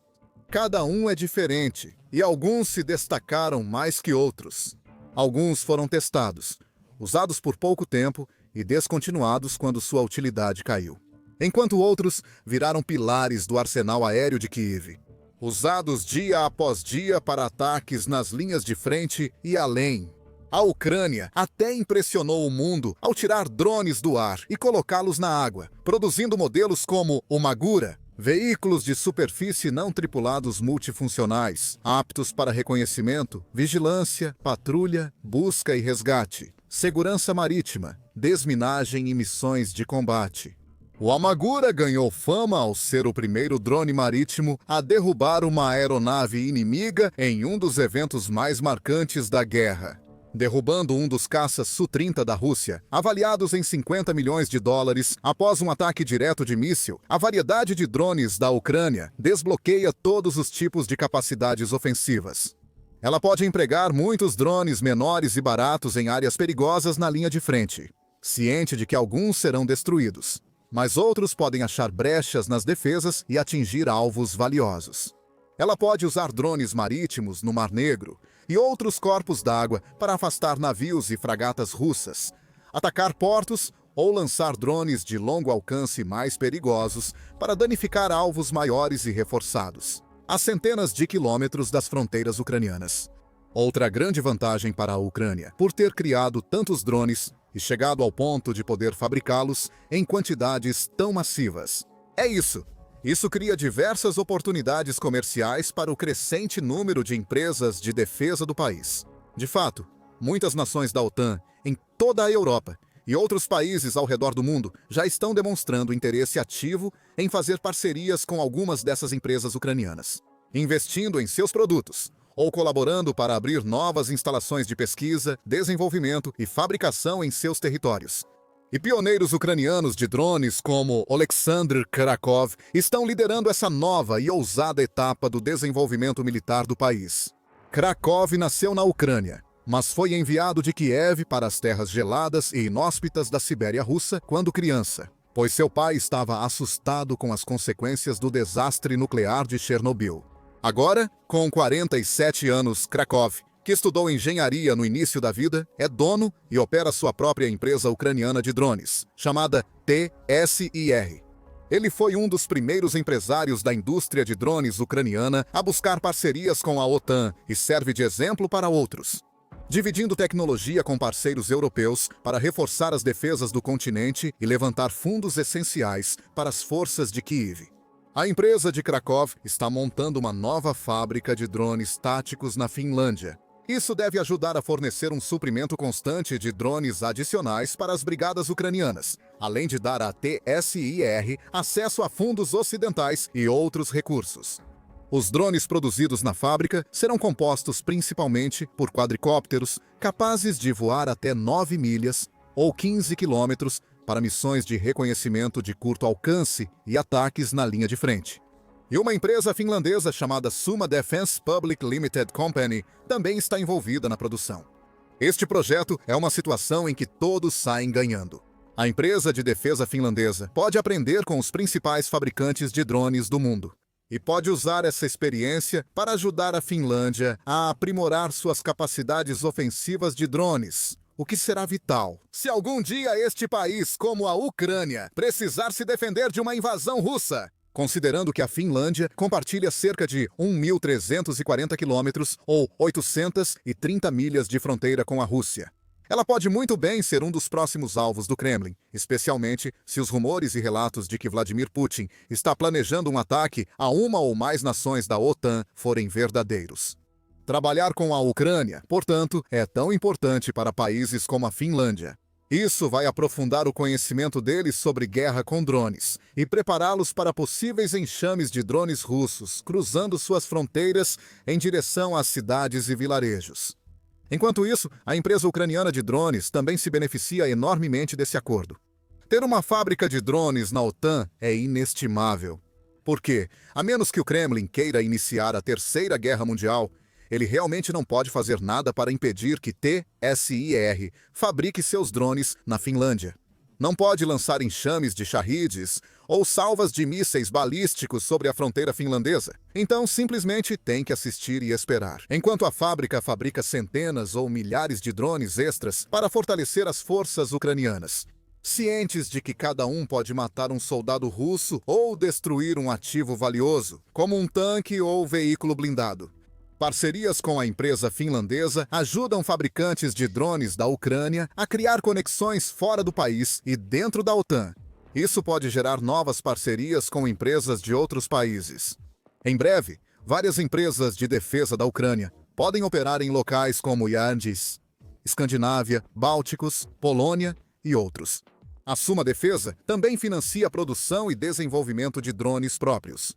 Cada um é diferente, e alguns se destacaram mais que outros. Alguns foram testados, usados por pouco tempo e descontinuados quando sua utilidade caiu. Enquanto outros viraram pilares do arsenal aéreo de Kyiv, usados dia após dia para ataques nas linhas de frente e além. A Ucrânia até impressionou o mundo ao tirar drones do ar e colocá-los na água, produzindo modelos como o Magura, Veículos de superfície não tripulados multifuncionais, aptos para reconhecimento, vigilância, patrulha, busca e resgate, segurança marítima, desminagem e missões de combate. O Amagura ganhou fama ao ser o primeiro drone marítimo a derrubar uma aeronave inimiga em um dos eventos mais marcantes da guerra, derrubando um dos caças Su-30 da Rússia, avaliados em 50 milhões de dólares. Após um ataque direto de míssil, a variedade de drones da Ucrânia desbloqueia todos os tipos de capacidades ofensivas. Ela pode empregar muitos drones menores e baratos em áreas perigosas na linha de frente, ciente de que alguns serão destruídos, mas outros podem achar brechas nas defesas e atingir alvos valiosos. Ela pode usar drones marítimos no Mar Negro e outros corpos d'água para afastar navios e fragatas russas, atacar portos ou lançar drones de longo alcance mais perigosos para danificar alvos maiores e reforçados, a centenas de quilômetros das fronteiras ucranianas. Outra grande vantagem para a Ucrânia, por ter criado tantos drones e chegado ao ponto de poder fabricá-los em quantidades tão massivas. É isso! Isso cria diversas oportunidades comerciais para o crescente número de empresas de defesa do país. De fato, muitas nações da OTAN, em toda a Europa e outros países ao redor do mundo, já estão demonstrando interesse ativo em fazer parcerias com algumas dessas empresas ucranianas, investindo em seus produtos ou colaborando para abrir novas instalações de pesquisa, desenvolvimento e fabricação em seus territórios. E pioneiros ucranianos de drones como Oleksandr Krakov estão liderando essa nova e ousada etapa do desenvolvimento militar do país. Krakov nasceu na Ucrânia, mas foi enviado de Kiev para as terras geladas e inóspitas da Sibéria russa quando criança, pois seu pai estava assustado com as consequências do desastre nuclear de Chernobyl. Agora, com 47 anos, Krakov, que estudou engenharia no início da vida, é dono e opera sua própria empresa ucraniana de drones, chamada TSIR. Ele foi um dos primeiros empresários da indústria de drones ucraniana a buscar parcerias com a OTAN e serve de exemplo para outros, dividindo tecnologia com parceiros europeus para reforçar as defesas do continente e levantar fundos essenciais para as forças de Kiev. A empresa de Krakov está montando uma nova fábrica de drones táticos na Finlândia. Isso deve ajudar a fornecer um suprimento constante de drones adicionais para as brigadas ucranianas, além de dar à TSIR acesso a fundos ocidentais e outros recursos. Os drones produzidos na fábrica serão compostos principalmente por quadricópteros capazes de voar até 9 milhas ou 15 quilômetros para missões de reconhecimento de curto alcance e ataques na linha de frente. E uma empresa finlandesa chamada Suma Defence Public Limited Company também está envolvida na produção. Este projeto é uma situação em que todos saem ganhando. A empresa de defesa finlandesa pode aprender com os principais fabricantes de drones do mundo e pode usar essa experiência para ajudar a Finlândia a aprimorar suas capacidades ofensivas de drones, o que será vital se algum dia este país, como a Ucrânia, precisar se defender de uma invasão russa, considerando que a Finlândia compartilha cerca de 1.340 quilômetros ou 830 milhas de fronteira com a Rússia. Ela pode muito bem ser um dos próximos alvos do Kremlin, especialmente se os rumores e relatos de que Vladimir Putin está planejando um ataque a uma ou mais nações da OTAN forem verdadeiros. Trabalhar com a Ucrânia, portanto, é tão importante para países como a Finlândia. Isso vai aprofundar o conhecimento deles sobre guerra com drones e prepará-los para possíveis enxames de drones russos cruzando suas fronteiras em direção às cidades e vilarejos. Enquanto isso, a empresa ucraniana de drones também se beneficia enormemente desse acordo. Ter uma fábrica de drones na OTAN é inestimável. Porque, a menos que o Kremlin queira iniciar a Terceira Guerra Mundial, ele realmente não pode fazer nada para impedir que TSIR fabrique seus drones na Finlândia. Não pode lançar enxames de Shaheeds ou salvas de mísseis balísticos sobre a fronteira finlandesa. Então, simplesmente tem que assistir e esperar. Enquanto a fábrica fabrica centenas ou milhares de drones extras para fortalecer as forças ucranianas, cientes de que cada um pode matar um soldado russo ou destruir um ativo valioso, como um tanque ou veículo blindado. Parcerias com a empresa finlandesa ajudam fabricantes de drones da Ucrânia a criar conexões fora do país e dentro da OTAN. Isso pode gerar novas parcerias com empresas de outros países. Em breve, várias empresas de defesa da Ucrânia podem operar em locais como Iardes, Escandinávia, Bálticos, Polônia e outros. A Suma Defesa também financia a produção e desenvolvimento de drones próprios.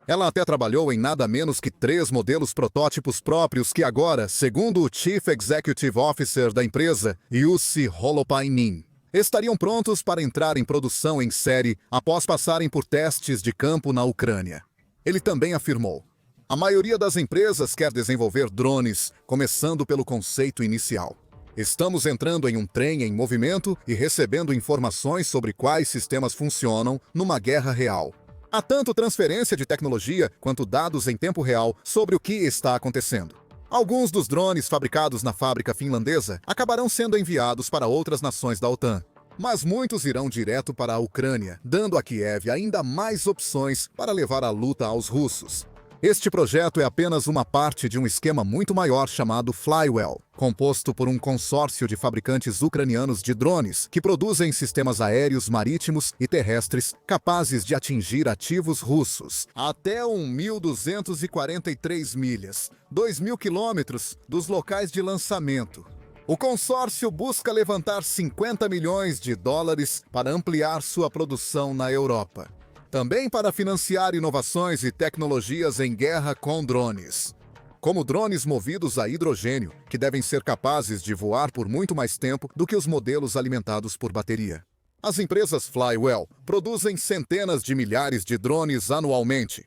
Ela até trabalhou em nada menos que 3 modelos protótipos próprios que agora, segundo o Chief Executive Officer da empresa, Jussi Holopainen, estariam prontos para entrar em produção em série após passarem por testes de campo na Ucrânia. Ele também afirmou: a maioria das empresas quer desenvolver drones, começando pelo conceito inicial. Estamos entrando em um trem em movimento e recebendo informações sobre quais sistemas funcionam numa guerra real. Há tanto transferência de tecnologia quanto dados em tempo real sobre o que está acontecendo. Alguns dos drones fabricados na fábrica finlandesa acabarão sendo enviados para outras nações da OTAN, mas muitos irão direto para a Ucrânia, dando a Kiev ainda mais opções para levar a luta aos russos. Este projeto é apenas uma parte de um esquema muito maior chamado Flywell, composto por um consórcio de fabricantes ucranianos de drones que produzem sistemas aéreos, marítimos e terrestres capazes de atingir ativos russos até 1.243 milhas, 2.000 quilômetros, dos locais de lançamento. O consórcio busca levantar 50 milhões de dólares para ampliar sua produção na Europa. Também para financiar inovações e tecnologias em guerra com drones, como drones movidos a hidrogênio, que devem ser capazes de voar por muito mais tempo do que os modelos alimentados por bateria. As empresas Flywell produzem centenas de milhares de drones anualmente,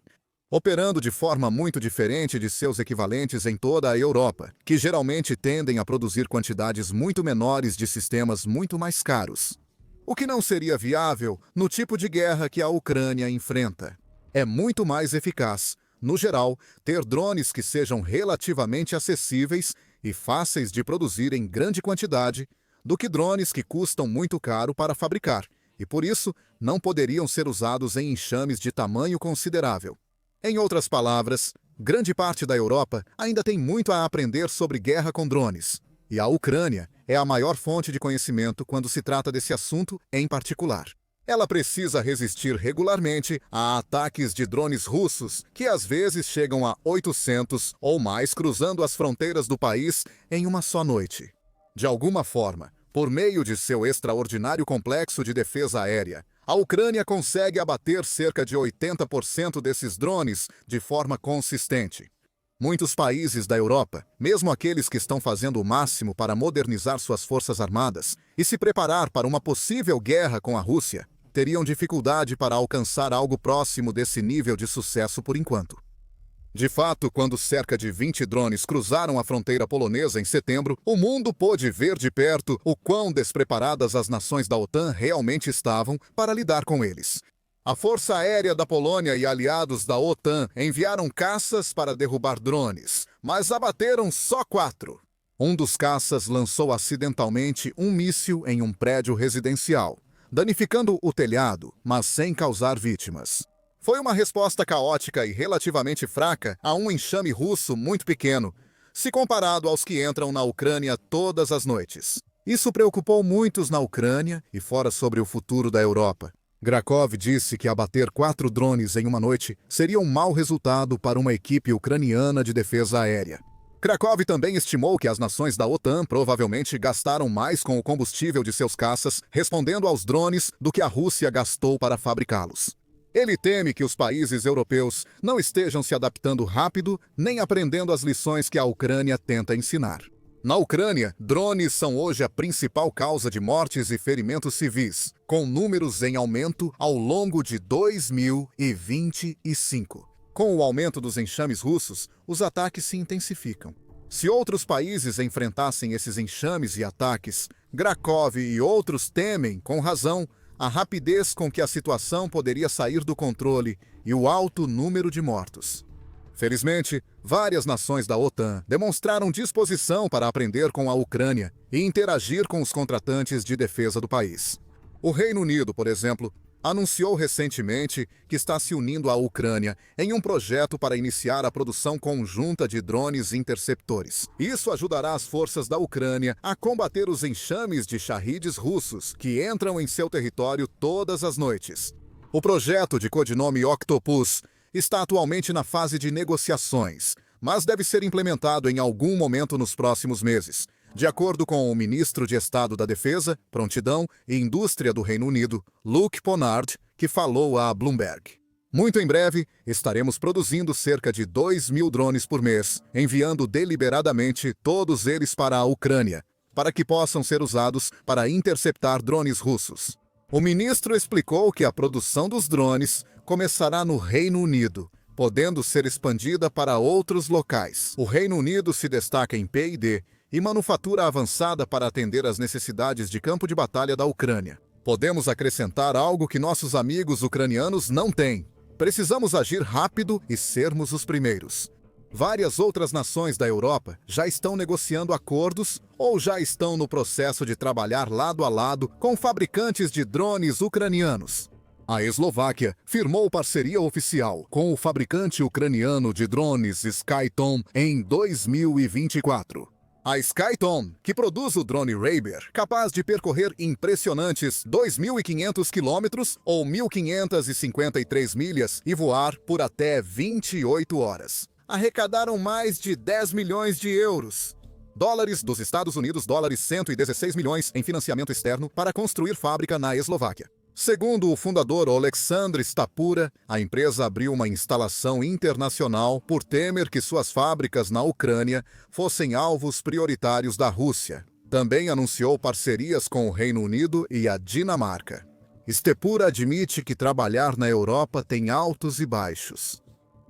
operando de forma muito diferente de seus equivalentes em toda a Europa, que geralmente tendem a produzir quantidades muito menores de sistemas muito mais caros. O que não seria viável no tipo de guerra que a Ucrânia enfrenta. É muito mais eficaz, no geral, ter drones que sejam relativamente acessíveis e fáceis de produzir em grande quantidade do que drones que custam muito caro para fabricar e, por isso, não poderiam ser usados em enxames de tamanho considerável. Em outras palavras, grande parte da Europa ainda tem muito a aprender sobre guerra com drones. E a Ucrânia é a maior fonte de conhecimento quando se trata desse assunto em particular. Ela precisa resistir regularmente a ataques de drones russos que às vezes chegam a 800 ou mais cruzando as fronteiras do país em uma só noite. De alguma forma, por meio de seu extraordinário complexo de defesa aérea, a Ucrânia consegue abater cerca de 80% desses drones de forma consistente. Muitos países da Europa, mesmo aqueles que estão fazendo o máximo para modernizar suas forças armadas e se preparar para uma possível guerra com a Rússia, teriam dificuldade para alcançar algo próximo desse nível de sucesso por enquanto. De fato, quando cerca de 20 drones cruzaram a fronteira polonesa em setembro, o mundo pôde ver de perto o quão despreparadas as nações da OTAN realmente estavam para lidar com eles. A Força Aérea da Polônia e aliados da OTAN enviaram caças para derrubar drones, mas abateram só 4. Um dos caças lançou acidentalmente um míssil em um prédio residencial, danificando o telhado, mas sem causar vítimas. Foi uma resposta caótica e relativamente fraca a um enxame russo muito pequeno, se comparado aos que entram na Ucrânia todas as noites. Isso preocupou muitos na Ucrânia e fora sobre o futuro da Europa. Grakov disse que abater 4 drones em uma noite seria um mau resultado para uma equipe ucraniana de defesa aérea. Grakov também estimou que as nações da OTAN provavelmente gastaram mais com o combustível de seus caças respondendo aos drones do que a Rússia gastou para fabricá-los. Ele teme que os países europeus não estejam se adaptando rápido nem aprendendo as lições que a Ucrânia tenta ensinar. Na Ucrânia, drones são hoje a principal causa de mortes e ferimentos civis, com números em aumento ao longo de 2025. Com o aumento dos enxames russos, os ataques se intensificam. Se outros países enfrentassem esses enxames e ataques, Grakov e outros temem, com razão, a rapidez com que a situação poderia sair do controle e o alto número de mortos. Felizmente, várias nações da OTAN demonstraram disposição para aprender com a Ucrânia e interagir com os contratantes de defesa do país. O Reino Unido, por exemplo, anunciou recentemente que está se unindo à Ucrânia em um projeto para iniciar a produção conjunta de drones interceptores. Isso ajudará as forças da Ucrânia a combater os enxames de Shahids russos que entram em seu território todas as noites. O projeto, de codinome Octopus, está atualmente na fase de negociações, mas deve ser implementado em algum momento nos próximos meses, de acordo com o ministro de Estado da Defesa, Prontidão e Indústria do Reino Unido, Luke Pollard, que falou à Bloomberg. Muito em breve, estaremos produzindo cerca de 2.000 drones por mês, enviando deliberadamente todos eles para a Ucrânia, para que possam ser usados para interceptar drones russos. O ministro explicou que a produção dos drones começará no Reino Unido, podendo ser expandida para outros locais. O Reino Unido se destaca em P&D e manufatura avançada para atender às necessidades de campo de batalha da Ucrânia. Podemos acrescentar algo que nossos amigos ucranianos não têm. Precisamos agir rápido e sermos os primeiros. Várias outras nações da Europa já estão negociando acordos ou já estão no processo de trabalhar lado a lado com fabricantes de drones ucranianos. A Eslováquia firmou parceria oficial com o fabricante ucraniano de drones Skytom em 2024. A Skytom, que produz o drone Raber, capaz de percorrer impressionantes 2.500 quilômetros ou 1.553 milhas e voar por até 28 horas. Arrecadaram mais de 10 milhões de euros. Dólares dos Estados Unidos, dólares 116 milhões em financiamento externo para construir fábrica na Eslováquia. Segundo o fundador Oleksandr Stapura, a empresa abriu uma instalação internacional por temer que suas fábricas na Ucrânia fossem alvos prioritários da Rússia. Também anunciou parcerias com o Reino Unido e a Dinamarca. Stapura admite que trabalhar na Europa tem altos e baixos.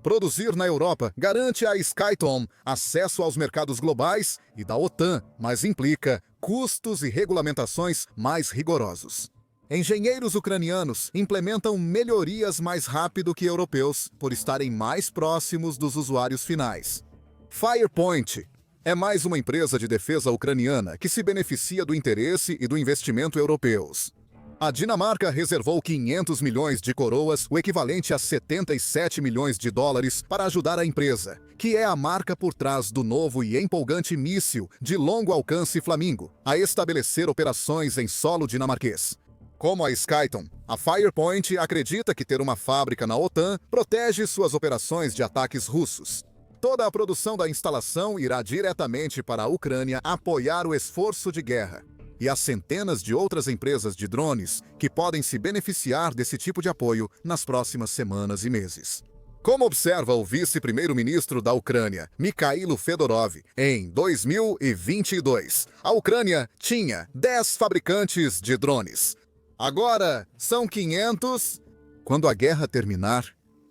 Produzir na Europa garante à Skytom acesso aos mercados globais e da OTAN, mas implica custos e regulamentações mais rigorosos. Engenheiros ucranianos implementam melhorias mais rápido que europeus, por estarem mais próximos dos usuários finais. Firepoint é mais uma empresa de defesa ucraniana que se beneficia do interesse e do investimento europeus. A Dinamarca reservou 500 milhões de coroas, o equivalente a 77 milhões de dólares, para ajudar a empresa, que é a marca por trás do novo e empolgante míssil de longo alcance Flamingo, a estabelecer operações em solo dinamarquês. Como a Skytom, a Firepoint acredita que ter uma fábrica na OTAN protege suas operações de ataques russos. Toda a produção da instalação irá diretamente para a Ucrânia apoiar o esforço de guerra. E há centenas de outras empresas de drones que podem se beneficiar desse tipo de apoio nas próximas semanas e meses. Como observa o vice-primeiro-ministro da Ucrânia, Mikhailo Fedorov, em 2022, a Ucrânia tinha 10 fabricantes de drones. Agora são 500. Quando a guerra terminar,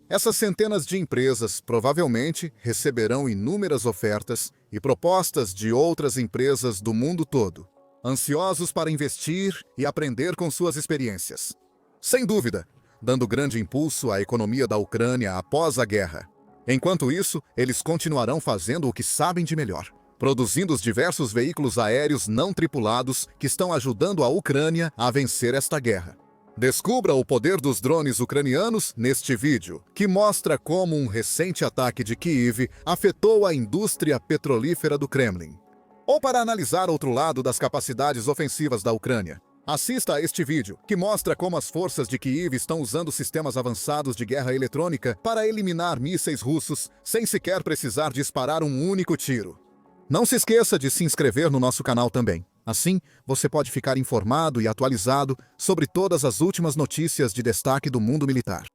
essas centenas de empresas provavelmente receberão inúmeras ofertas e propostas de outras empresas do mundo todo, ansiosos para investir e aprender com suas experiências. Sem dúvida, dando grande impulso à economia da Ucrânia após a guerra. Enquanto isso, eles continuarão fazendo o que sabem de melhor, produzindo os diversos veículos aéreos não tripulados que estão ajudando a Ucrânia a vencer esta guerra. Descubra o poder dos drones ucranianos neste vídeo, que mostra como um recente ataque de Kyiv afetou a indústria petrolífera do Kremlin. Ou para analisar outro lado das capacidades ofensivas da Ucrânia, assista a este vídeo, que mostra como as forças de Kyiv estão usando sistemas avançados de guerra eletrônica para eliminar mísseis russos sem sequer precisar disparar um único tiro. Não se esqueça de se inscrever no nosso canal também. Assim, você pode ficar informado e atualizado sobre todas as últimas notícias de destaque do mundo militar.